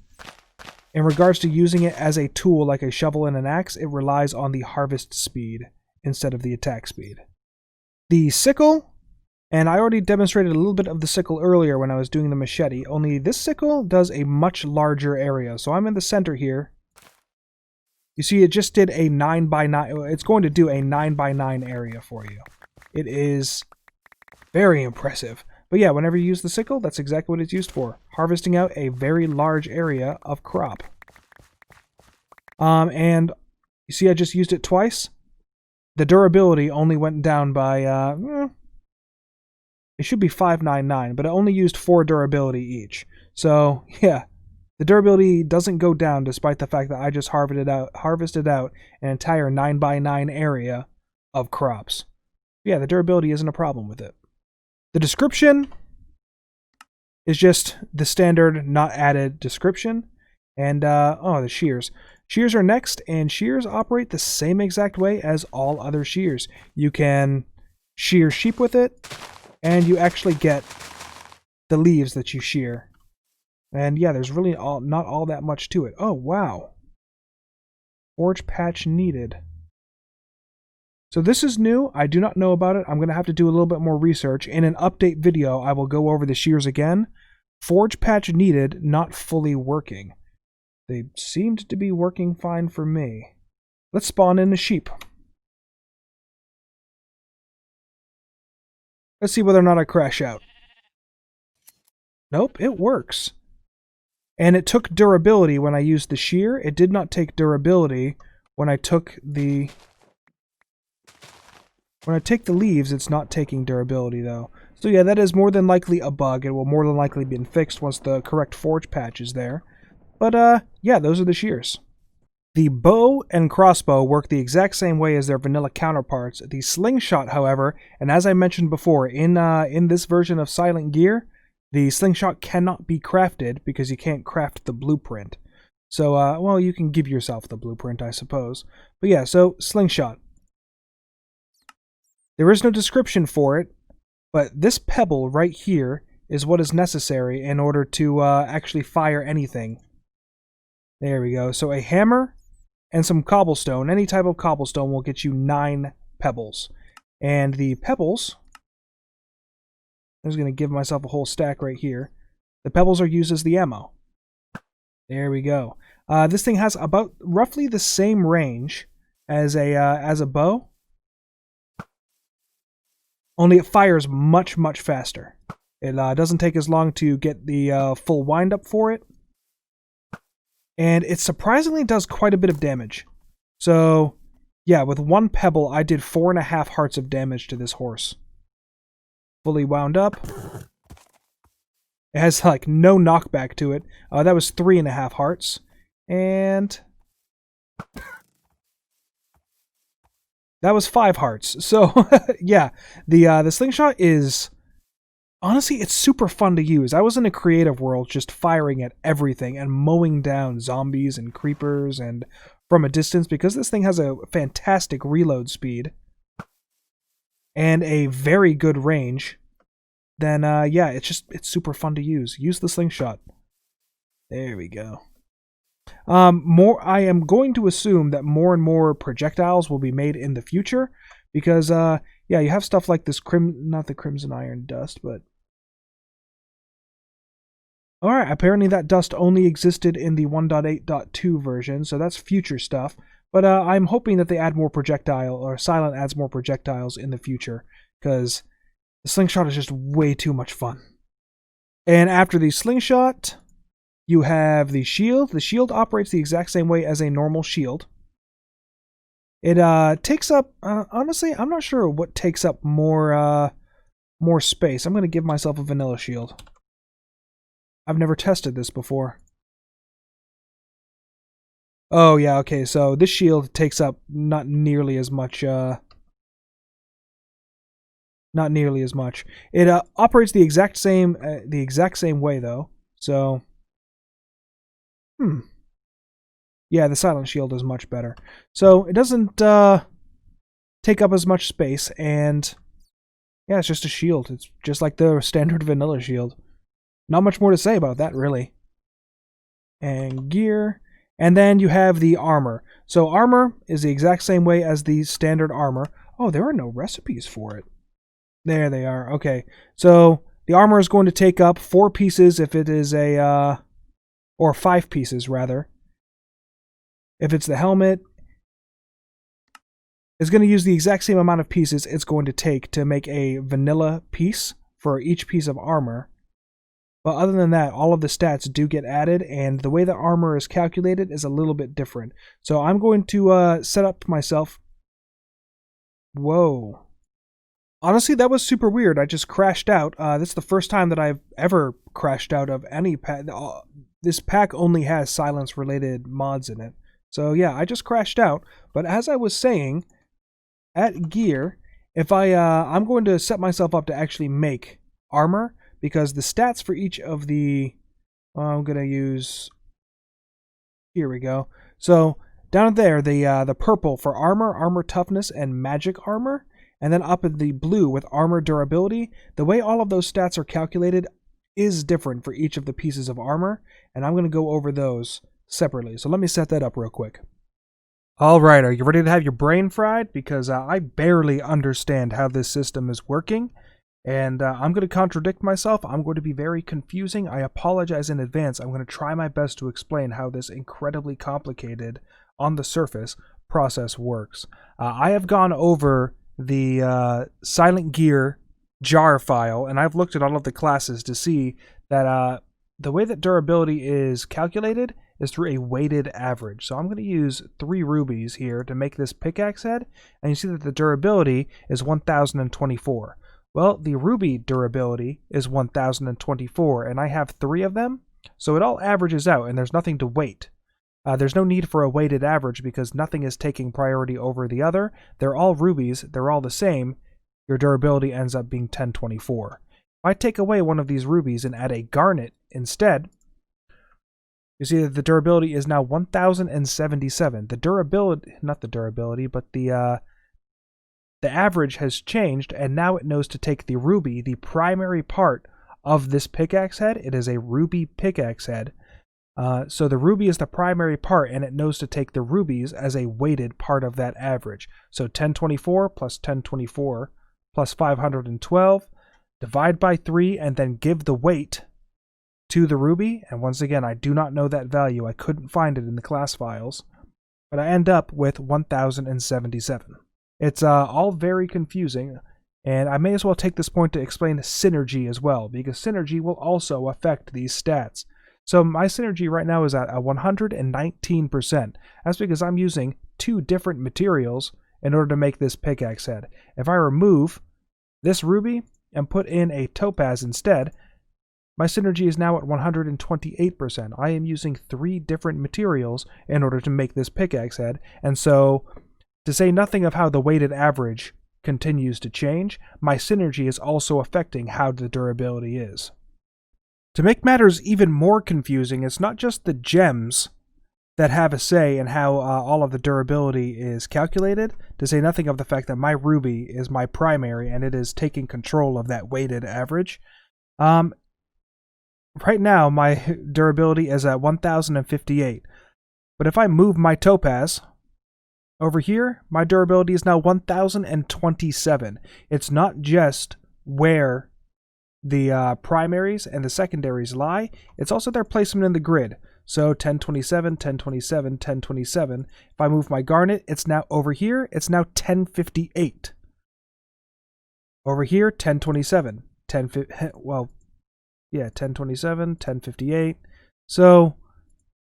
in regards to using it as a tool like a shovel and an axe, it relies on the harvest speed instead of the attack speed. The sickle, and I already demonstrated a little bit of the sickle earlier when I was doing the machete, only this sickle does a much larger area. So I'm in the center here. You see it just did a 9x9, it's going to do a 9x9 area for you. It is very impressive. But yeah, whenever you use the sickle, that's exactly what it's used for. Harvesting out a very large area of crop. And you see I just used it twice? The durability only went down by, it should be 599, but it only used 4 durability each. So, yeah, the durability doesn't go down despite the fact that I just harvested out an entire 9x9 area of crops. Yeah, the durability isn't a problem with it. The description is just the standard not added description. And, the shears. Shears are next, and shears operate the same exact way as all other shears. You can shear sheep with it, and you actually get the leaves that you shear. And yeah, there's really not all that much to it. Oh, wow. Forge patch needed. So this is new. I do not know about it. I'm going to have to do a little bit more research. In an update video, I will go over the shears again. Forge patch needed, not fully working. They seemed to be working fine for me. Let's spawn in a sheep. Let's see whether or not I crash out. Nope, it works. And it took durability when I used the shear. It did not take durability when I took the... When I take the leaves, it's not taking durability, though. So yeah, that is more than likely a bug. It will more than likely be fixed once the correct forge patch is there. But, yeah, those are the shears. The bow and crossbow work the exact same way as their vanilla counterparts. The slingshot, however, and as I mentioned before, in this version of Silent Gear, the slingshot cannot be crafted because you can't craft the blueprint. So, well, you can give yourself the blueprint, I suppose. But yeah, so, slingshot. There is no description for it, but this pebble right here is what is necessary in order to actually fire anything. There we go. So a hammer and some cobblestone, any type of cobblestone, will get you 9 pebbles. And the pebbles, I'm just going to give myself a whole stack right here. The pebbles are used as the ammo. There we go. This thing has about roughly the same range as a bow, only it fires much, much faster. It doesn't take as long to get the full wind up for it. And it surprisingly does quite a bit of damage. So, yeah, with 1 pebble, I did 4.5 hearts of damage to this horse. Fully wound up. It has, like, no knockback to it. That was 3.5 hearts. And That was 5 hearts. So, yeah, the slingshot is... Honestly, it's super fun to use. I was in a creative world just firing at everything and mowing down zombies and creepers and from a distance, because this thing has a fantastic reload speed and a very good range. Then, yeah, it's super fun to use. Use the slingshot. There we go. I am going to assume that more and more projectiles will be made in the future, because, yeah, you have stuff like this not the Crimson Iron Dust, but... Alright, apparently that dust only existed in the 1.8.2 version, so that's future stuff. But I'm hoping that they add more or Silent adds more projectiles in the future, because the slingshot is just way too much fun. And after the slingshot, you have the shield. The shield operates the exact same way as a normal shield. It takes up, honestly, I'm not sure what takes up more space. I'm going to give myself a vanilla shield. I've never tested this before. Oh, yeah, okay, so this shield takes up not nearly as much, Not nearly as much. It operates the exact same way, though, so... Yeah, the silent shield is much better. So, it doesn't, take up as much space, and... Yeah, it's just a shield. It's just like the standard vanilla shield. Not much more to say about that, really. And gear. And then you have the armor. So armor is the exact same way as the standard armor. Oh, there are no recipes for it. There they are. Okay. So the armor is going to take up 4 pieces if it is a... or 5 pieces, rather. If it's the helmet, it's going to use the exact same amount of pieces it's going to take to make a vanilla piece for each piece of armor. But other than that, all of the stats do get added, and the way the armor is calculated is a little bit different. So I'm going to set up myself... Whoa. Honestly, that was super weird. I just crashed out. This is the first time that I've ever crashed out of any pack. This pack only has silence-related mods in it. So yeah, I just crashed out. But as I was saying, at gear, if I'm going to set myself up to actually make armor, because the stats for each of the... I'm going to use... Here we go. So, down there, the purple for armor, armor toughness, and magic armor. And then up in the blue with armor durability. The way all of those stats are calculated is different for each of the pieces of armor. And I'm going to go over those separately. So let me set that up real quick. Alright, are you ready to have your brain fried? Because I barely understand how this system is working. And I'm going to contradict myself. I'm going to be very confusing. I apologize in advance. I'm going to try my best to explain how this incredibly complicated, on the surface, process works. I have gone over the Silent Gear jar file, and I've looked at all of the classes to see that the way that durability is calculated is through a weighted average. So I'm going to use 3 rubies here to make this pickaxe head, and you see that the durability is 1024. Well, the ruby durability is 1024, and I have 3 of them, so it all averages out, and there's nothing to weight. There's no need for a weighted average because nothing is taking priority over the other. They're all rubies, they're all the same. Your durability ends up being 1024. If I take away one of these rubies and add a garnet instead, you see that the durability is now 1077. The durability, not the durability, but the average has changed, and now it knows to take the ruby, the primary part of this pickaxe head. It is a ruby pickaxe head. So the ruby is the primary part, and it knows to take the rubies as a weighted part of that average. So 1024 plus 1024 plus 512, divide by 3, and then give the weight to the ruby. And once again, I do not know that value. I couldn't find it in the class files. But I end up with 1077. It's all very confusing, and I may as well take this point to explain synergy as well, because synergy will also affect these stats. So my synergy right now is at 119%. That's because I'm using 2 different materials in order to make this pickaxe head. If I remove this ruby and put in a topaz instead, my synergy is now at 128%. I am using 3 different materials in order to make this pickaxe head, and so To say nothing of how the weighted average continues to change, my synergy is also affecting how the durability is. To make matters even more confusing, it's not just the gems that have a say in how all of the durability is calculated, to say nothing of the fact that my ruby is my primary and it is taking control of that weighted average. Right now, my durability is at 1058. But if I move my topaz over here, my durability is now 1027. It's not just where the primaries and the secondaries lie, it's also their placement in the grid. So 1027, 1027, 1027. If I move my garnet, it's now over here, it's now 1058. Over here, 1027. 1027, 1058. So,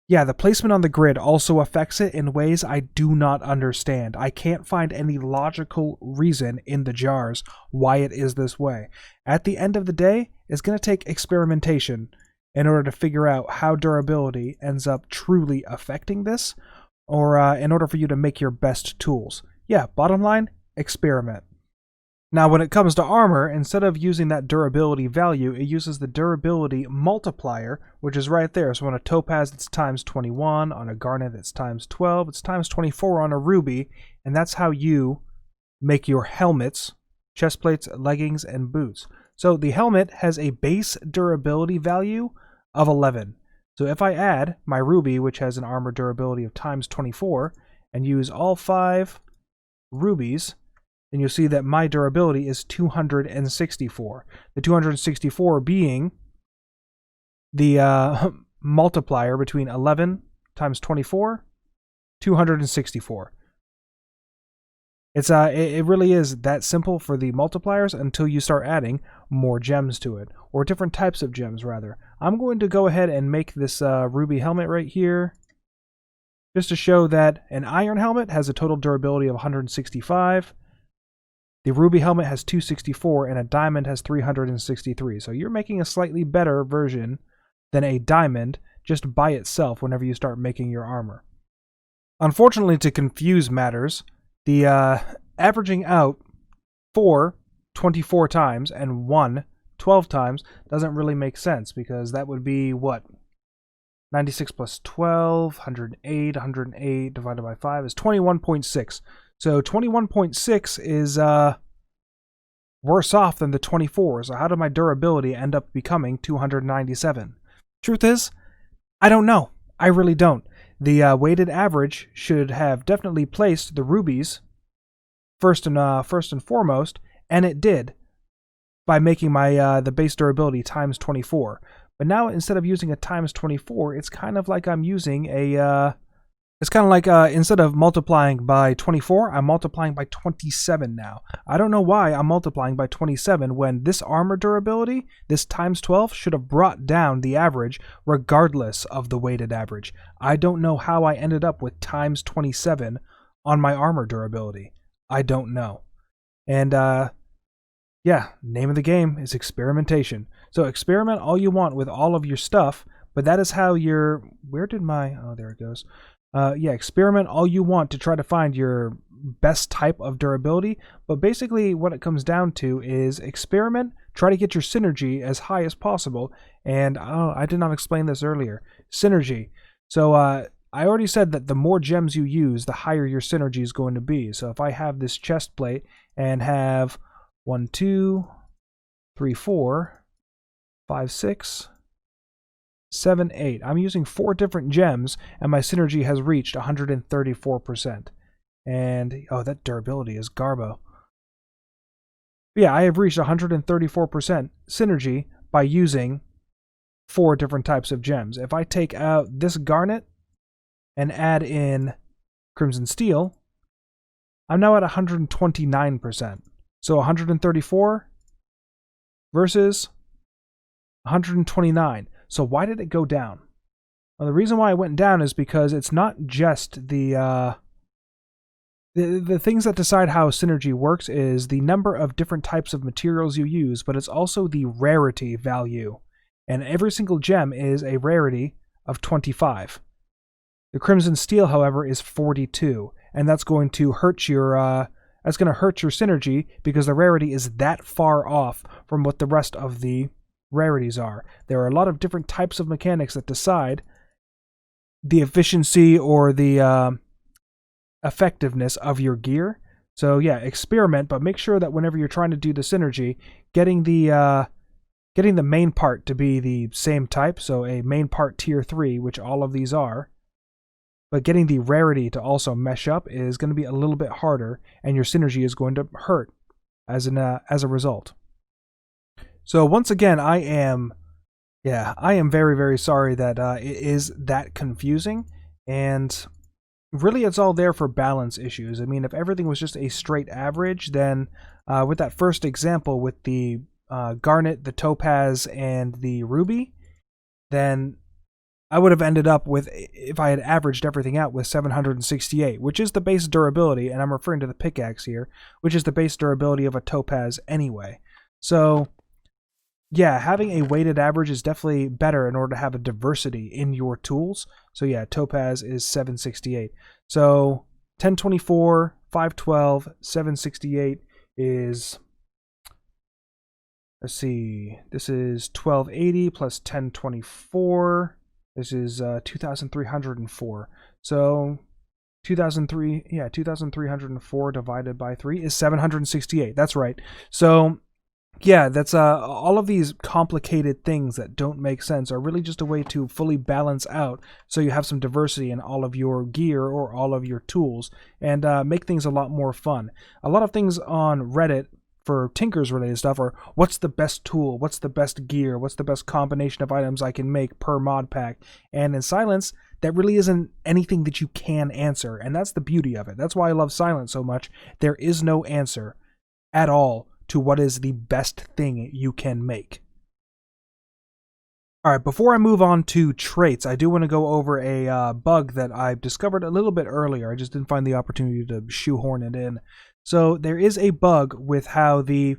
yeah, the placement on the grid also affects it in ways I do not understand. I can't find any logical reason in the jars why it is this way. At the end of the day, it's going to take experimentation in order to figure out how durability ends up truly affecting this, or in order for you to make your best tools. Yeah, bottom line, experiment. Now, when it comes to armor, instead of using that durability value, it uses the durability multiplier, which is right there. So on a topaz, it's times 21. On a garnet, it's times 12. It's times 24 on a ruby. And that's how you make your helmets, chest plates, leggings, and boots. So the helmet has a base durability value of 11. So if I add my ruby, which has an armor durability of times 24, and use all 5 rubies, then you'll see that my durability is 264. The 264 being the multiplier between 11 times 24, 264. It really is that simple for the multipliers until you start adding more gems to it, or different types of gems rather. I'm going to go ahead and make this ruby helmet right here, just to show that an iron helmet has a total durability of 165. The ruby helmet has 264 and a diamond has 363. So you're making a slightly better version than a diamond just by itself whenever you start making your armor. Unfortunately, to confuse matters, the averaging out 4 24 times and 1 12 times doesn't really make sense, because that would be what? 96 plus 12, 108 divided by 5 is 21.6. So 21.6 is worse off than the 24. So how did my durability end up becoming 297? Truth is, I don't know. I really don't. The weighted average should have definitely placed the rubies first and foremost, and it did by making my the base durability times 24. But now instead of using a times 24, it's kind of like I'm using a instead of multiplying by 24, I'm multiplying by 27 now. I don't know why I'm multiplying by 27 when this armor durability, this times 12, should have brought down the average regardless of the weighted average. I don't know how I ended up with times 27 on my armor durability. I don't know. And yeah, name of the game is experimentation. So experiment all you want with all of your stuff, but that is how your... Where did my... Oh, there it goes. Yeah, experiment all you want to try to find your best type of durability, but basically what it comes down to is experiment, try to get your synergy as high as possible, and I did not explain this earlier. Synergy. So I already said that the more gems you use, the higher your synergy is going to be. So if I have this chest plate and have 1, 2, 3, 4, 5, 6, 7, 8. I'm using 4 different gems, and my synergy has reached 134%. And, oh, that durability is garbo. But yeah, I have reached 134% synergy by using 4 different types of gems. If I take out this garnet and add in crimson steel, I'm now at 129%. So 134 versus 129. So why did it go down? Well, the reason why it went down is because it's not just the things that decide how synergy works is the number of different types of materials you use, but it's also the rarity value. And every single gem is a rarity of 25. The crimson steel, however, is 42. and that's going to hurt your synergy because the rarity is that far off from what the rest of the rarities are. There are a lot of different types of mechanics that decide the efficiency or the effectiveness of your gear. So yeah, experiment, but make sure that whenever you're trying to do the synergy, getting the main part to be the same type, so a main part tier 3, which all of these are, but getting the rarity to also mesh up is going to be a little bit harder, and your synergy is going to hurt as a result. So once again, I am very, very sorry that it is that confusing, and really it's all there for balance issues. I mean, if everything was just a straight average, then with that first example with the garnet, the topaz, and the ruby, then I would have ended up with, if I had averaged everything out, with 768, which is the base durability, and I'm referring to the pickaxe here, which is the base durability of a topaz anyway. So yeah, having a weighted average is definitely better in order to have a diversity in your tools. So yeah, topaz is 768. So 1024, 512, 768 is, let's see, this is 1280 plus 1024. This is 2304. So 2304 divided by 3 is 768. That's right. So yeah, that's all of these complicated things that don't make sense are really just a way to fully balance out so you have some diversity in all of your gear or all of your tools and make things a lot more fun. A lot of things on Reddit for Tinkers related stuff are, what's the best tool, what's the best gear, what's the best combination of items I can make per mod pack, and in Silence that really isn't anything that you can answer, and that's the beauty of it. That's why I love Silence so much. There is no answer at all to what is the best thing you can make. Alright, before I move on to traits, I do want to go over a bug that I discovered a little bit earlier. I just didn't find the opportunity to shoehorn it in. So there is a bug with how the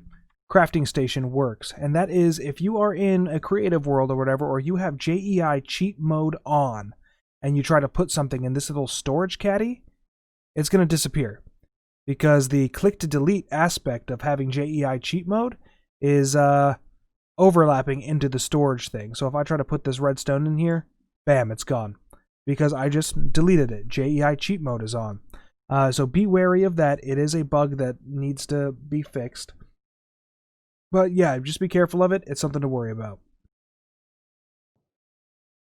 crafting station works, and that is if you are in a creative world or whatever, or you have JEI cheat mode on, and you try to put something in this little storage caddy, it's going to disappear. Because the click to delete aspect of having JEI cheat mode is overlapping into the storage thing. So if I try to put this redstone in here, bam, it's gone. Because I just deleted it. JEI cheat mode is on. So be wary of that. It is a bug that needs to be fixed. But yeah, just be careful of it. It's something to worry about.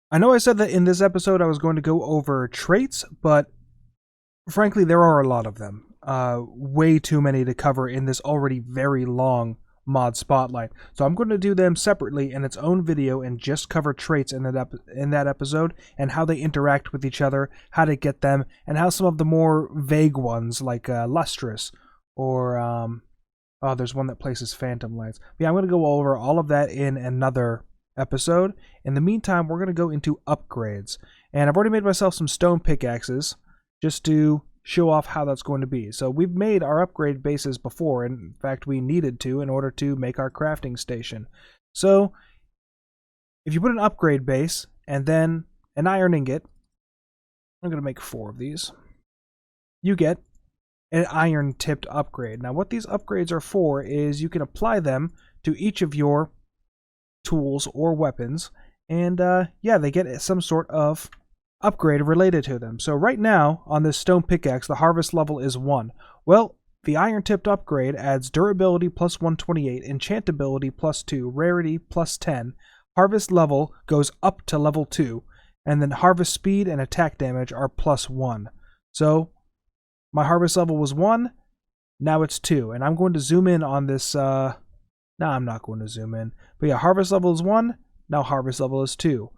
I know I said that in this episode I was going to go over traits, but frankly there are a lot of them. Way too many to cover in this already very long mod spotlight. So I'm going to do them separately in its own video and just cover traits in that episode and how they interact with each other, how to get them, and how some of the more vague ones like lustrous or oh, there's one that places phantom lights. But yeah, I'm going to go over all of that in another episode. In the meantime, we're going to go into upgrades. And I've already made myself some stone pickaxes just to show off how that's going to be. So we've made our upgrade bases before. In fact, we needed to in order to make our crafting station. So if you put an upgrade base and then an iron ingot, I'm going to make 4 of these, you get an iron tipped upgrade. Now what these upgrades are for is you can apply them to each of your tools or weapons, and yeah, they get some sort of upgrade related to them. So right now on this stone pickaxe the harvest level is 1. Well, the iron tipped upgrade adds durability plus 128, enchantability plus 2, rarity plus 10, harvest level goes up to level 2, and then harvest speed and attack damage are plus 1. So my harvest level was 1, now it's 2, and I'm going to zoom in on this. No, I'm not going to zoom in, but yeah, harvest level is 1, now harvest level is 2.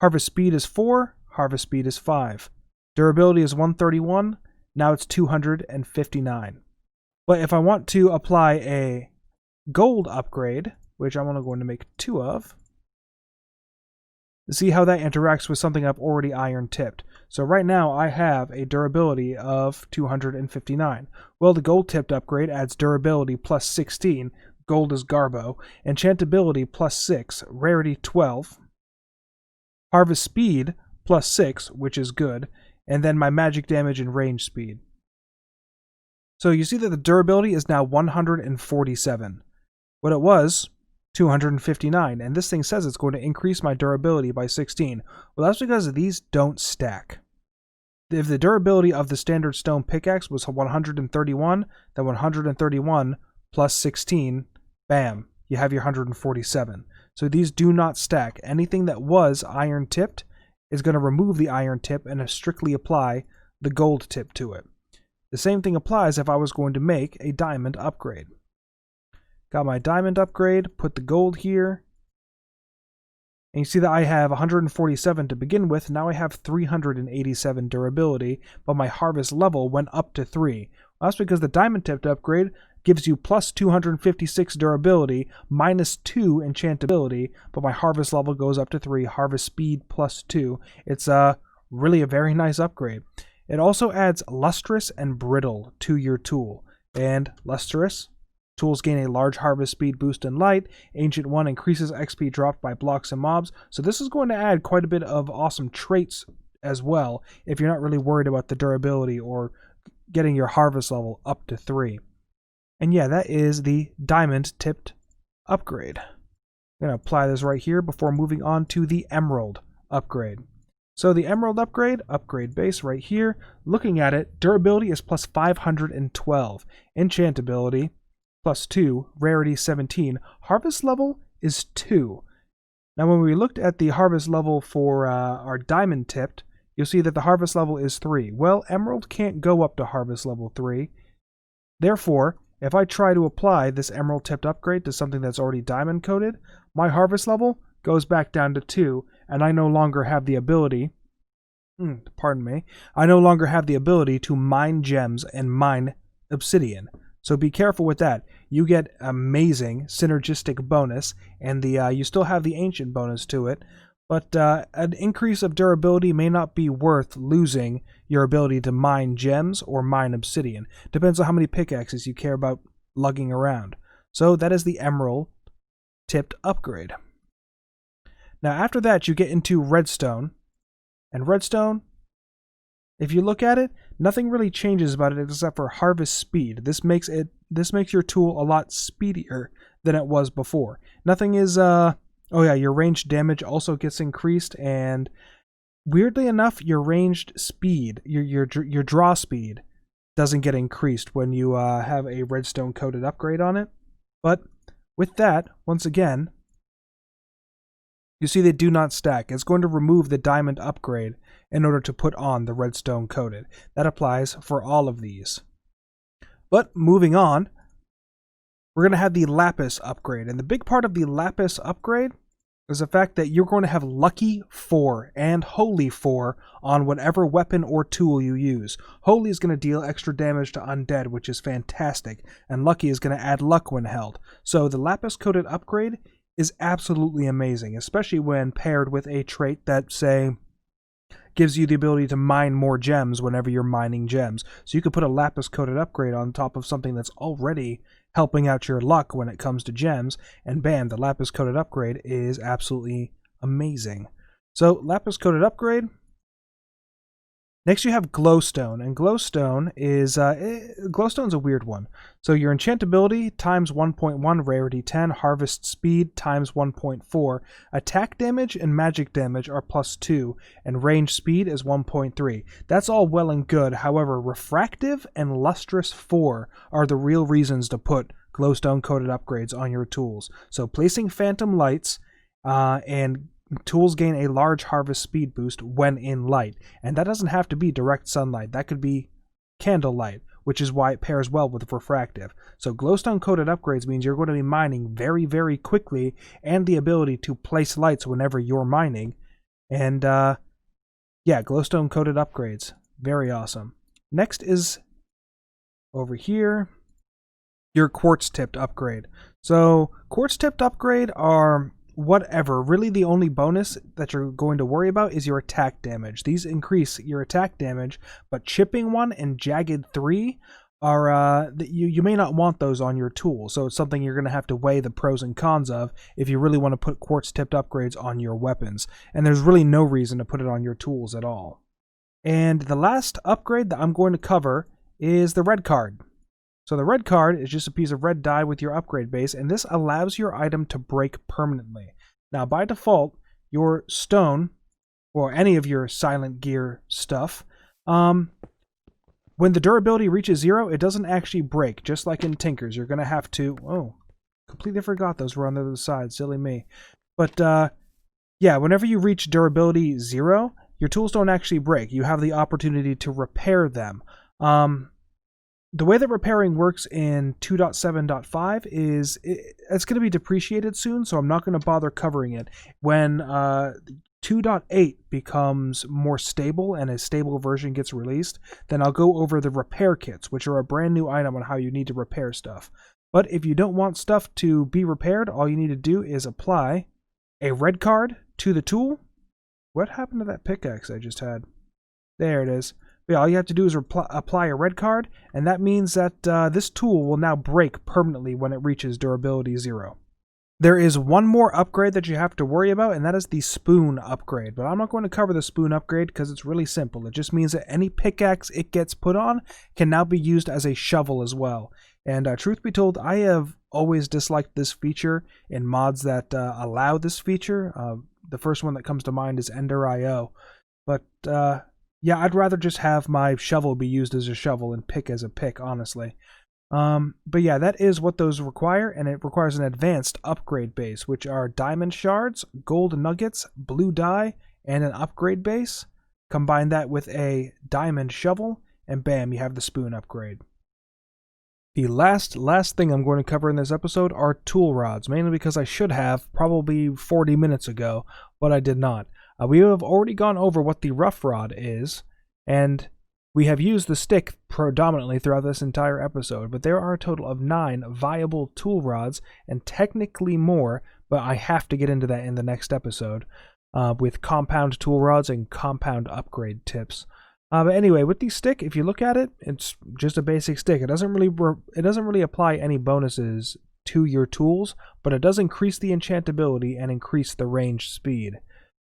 Harvest speed is 4, harvest speed is 5. Durability is 131, now it's 259. But if I want to apply a gold upgrade, which I'm going to make 2 of, see how that interacts with something I've already iron tipped. So right now I have a durability of 259. Well, the gold tipped upgrade adds durability plus 16, gold is garbo, enchantability plus 6, rarity 12, harvest speed plus 6, which is good, and then my magic damage and range speed. So you see that the durability is now 147. What it was, 259, and this thing says it's going to increase my durability by 16. Well, that's because these don't stack. If the durability of the standard stone pickaxe was 131, then 131 plus 16, bam, you have your 147. So these do not stack. Anything that was iron tipped is going to remove the iron tip and strictly apply the gold tip to it. The same thing applies if I was going to make a diamond upgrade. Got my diamond upgrade, put the gold here. And you see that I have 147 to begin with. Now I have 387 durability, but my harvest level went up to 3. Well, that's because the diamond tipped upgrade gives you plus 256 durability, minus 2 enchantability, but my harvest level goes up to 3, harvest speed plus 2. It's really a very nice upgrade. It also adds lustrous and brittle to your tool. And lustrous, tools gain a large harvest speed boost in light. Ancient 1 increases XP dropped by blocks and mobs. So this is going to add quite a bit of awesome traits as well if you're not really worried about the durability or getting your harvest level up to 3. And yeah, that is the diamond tipped upgrade. I'm going to apply this right here before moving on to the emerald upgrade. So the emerald upgrade base right here, looking at it, durability is plus 512, enchantability plus 2, rarity 17, harvest level is 2. Now when we looked at the harvest level for our diamond tipped, you'll see that the harvest level is 3. Well, emerald can't go up to harvest level 3. Therefore, if I try to apply this emerald tipped upgrade to something that's already diamond coated, my harvest level goes back down to 2, and I no longer have the ability, I no longer have the ability to mine gems and mine obsidian. So be careful with that. You get amazing synergistic bonus, and you still have the ancient bonus to it, but an increase of durability may not be worth losing your ability to mine gems or mine obsidian. Depends on how many pickaxes you care about lugging around. So that is the emerald tipped upgrade. Now after that you get into redstone, and redstone, if you look at it, nothing really changes about it except for harvest speed. This makes your tool a lot speedier than it was before. Nothing is oh yeah, your ranged damage also gets increased, and weirdly enough, your ranged speed, your draw speed doesn't get increased when you have a redstone coated upgrade on it. But with that, once again, you see they do not stack. It's going to remove the diamond upgrade in order to put on the redstone coated. That applies for all of these. But moving on, we're going to have the lapis upgrade. And the big part of the lapis upgrade is the fact that you're going to have lucky 4 and holy 4 on whatever weapon or tool you use. Holy is going to deal extra damage to undead, which is fantastic. And lucky is going to add luck when held. So the lapis coated upgrade is absolutely amazing, especially when paired with a trait that, say, gives you the ability to mine more gems whenever you're mining gems. So you could put a lapis coated upgrade on top of something that's already helping out your luck when it comes to gems, and bam, the lapis coated upgrade is absolutely amazing. So lapis coated upgrade. Next you have glowstone, and glowstone is glowstone's a weird one. So your enchantability times 1.1, rarity 10, harvest speed times 1.4, attack damage and magic damage are plus 2, and range speed is 1.3. That's all well and good. However, refractive and lustrous 4 are the real reasons to put glowstone coated upgrades on your tools. So placing phantom lights and tools gain a large harvest speed boost when in light, and that doesn't have to be direct sunlight. That could be candlelight, which is why it pairs well with refractive. So glowstone coated upgrades means you're going to be mining very, very quickly, and the ability to place lights whenever you're mining. And yeah, glowstone coated upgrades, very awesome. Next is over here, your quartz tipped upgrade. So quartz tipped upgrade are whatever. Really the only bonus that you're going to worry about is your attack damage. These increase your attack damage, but chipping 1 and jagged 3 are you may not want those on your tool. So it's something you're going to have to weigh the pros and cons of if you really want to put quartz tipped upgrades on your weapons. And there's really no reason to put it on your tools at all. And the last upgrade that I'm going to cover is the red card. So the red card is just a piece of red dye with your upgrade base, and this allows your item to break permanently. Now, by default, your stone, or any of your silent gear stuff, when the durability reaches 0, it doesn't actually break, just like in Tinkers. You're going to have to... Oh, completely forgot those were on the other side. Silly me. But, yeah, whenever you reach durability 0, your tools don't actually break. You have the opportunity to repair them. The way that repairing works in 2.7.5 is it's going to be depreciated soon, so I'm not going to bother covering it. When 2.8 becomes more stable and a stable version gets released, then I'll go over the repair kits, which are a brand new item on how you need to repair stuff. But if you don't want stuff to be repaired, all you need to do is apply a red card to the tool. What happened to that pickaxe I just had? There it is. But yeah, all you have to do is apply a red card, and that means that this tool will now break permanently when it reaches durability 0. There is one more upgrade that you have to worry about, and that is the spoon upgrade. But I'm not going to cover the spoon upgrade because it's really simple. It just means that any pickaxe it gets put on can now be used as a shovel as well. And truth be told, I have always disliked this feature in mods that allow this feature. The first one that comes to mind is Ender.io. But yeah, I'd rather just have my shovel be used as a shovel and pick as a pick, honestly. But yeah, that is what those require, and it requires an advanced upgrade base, which are diamond shards, gold nuggets, blue dye, and an upgrade base. Combine that with a diamond shovel, and bam, you have the spoon upgrade. The last thing I'm going to cover in this episode are tool rods, mainly because I should have probably 40 minutes ago, but I did not. We have already gone over what the rough rod is, and we have used the stick predominantly throughout this entire episode, but there are a total of 9 viable tool rods, and technically more, but I have to get into that in the next episode, with compound tool rods and compound upgrade tips. But anyway, with the stick, if you look at it, it's just a basic stick. It doesn't really apply any bonuses to your tools, but it does increase the enchantability and increase the range speed.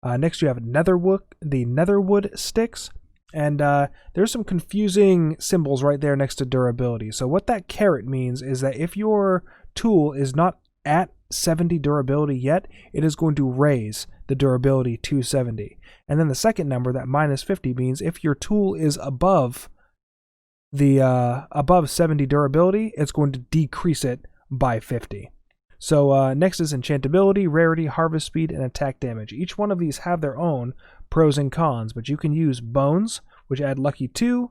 Next, you have the Netherwood sticks, and there's some confusing symbols right there next to durability. So what that caret means is that if your tool is not at 70 durability yet, it is going to raise the durability to 70. And then the second number, that minus 50, means if your tool is above 70 durability, it's going to decrease it by 50. So next is enchantability, rarity, harvest speed, and attack damage. Each one of these have their own pros and cons, but you can use bones, which add lucky 2,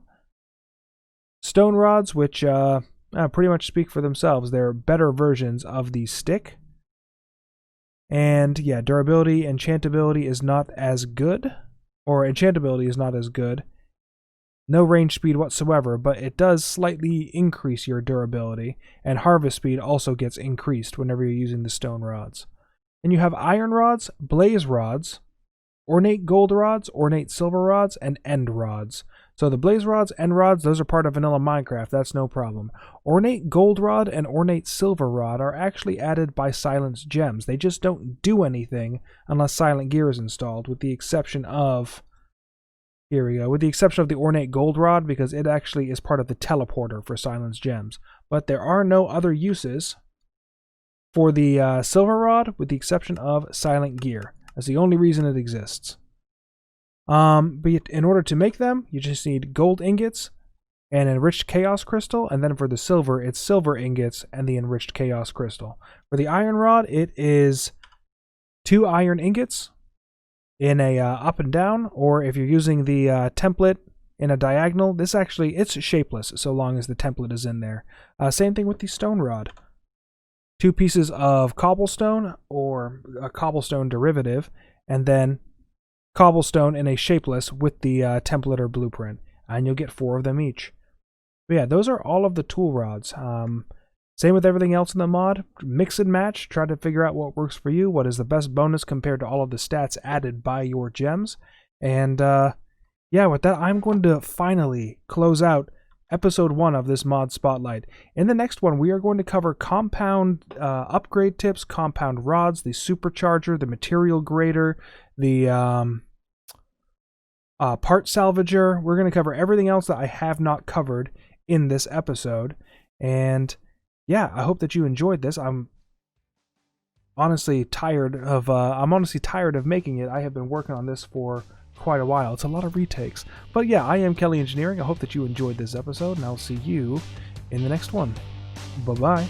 stone rods, which pretty much speak for themselves. They're better versions of the stick. And yeah, durability, enchantability is not as good, or enchantability is not as good. No range speed whatsoever, but it does slightly increase your durability, and harvest speed also gets increased whenever you're using the stone rods. And you have iron rods, blaze rods, ornate gold rods, ornate silver rods, and end rods. So the blaze rods, end rods, those are part of vanilla Minecraft, that's no problem. Ornate gold rod and ornate silver rod are actually added by Silence gems. They just don't do anything unless Silent Gear is installed, with the exception of... Here we go. With the exception of the ornate gold rod, because it actually is part of the teleporter for Silence gems. But there are no other uses for the silver rod, with the exception of Silent Gear. That's the only reason it exists. But in order to make them, you just need gold ingots and enriched chaos crystal, and then for the silver, it's silver ingots and the enriched chaos crystal. For the iron rod, it is 2 iron ingots in a up and down, or if you're using the template in a diagonal, it's shapeless so long as the template is in there. Same thing with the stone rod. 2 pieces of cobblestone or a cobblestone derivative, and then cobblestone in a shapeless with the template or blueprint, and you'll get 4 of them each. But yeah, those are all of the tool rods. Same with everything else in the mod. Mix and match. Try to figure out what works for you. What is the best bonus compared to all of the stats added by your gems. And yeah, with that, I'm going to finally close out episode 1 of this mod spotlight. In the next one, we are going to cover compound upgrade tips, compound rods, the supercharger, the material grader, the part salvager. We're going to cover everything else that I have not covered in this episode. And yeah, I hope that you enjoyed this. I'm honestly tired of making it. I have been working on this for quite a while. It's a lot of retakes. But yeah, I am Kelly Engineering. I hope that you enjoyed this episode, and I'll see you in the next one. Bye-bye.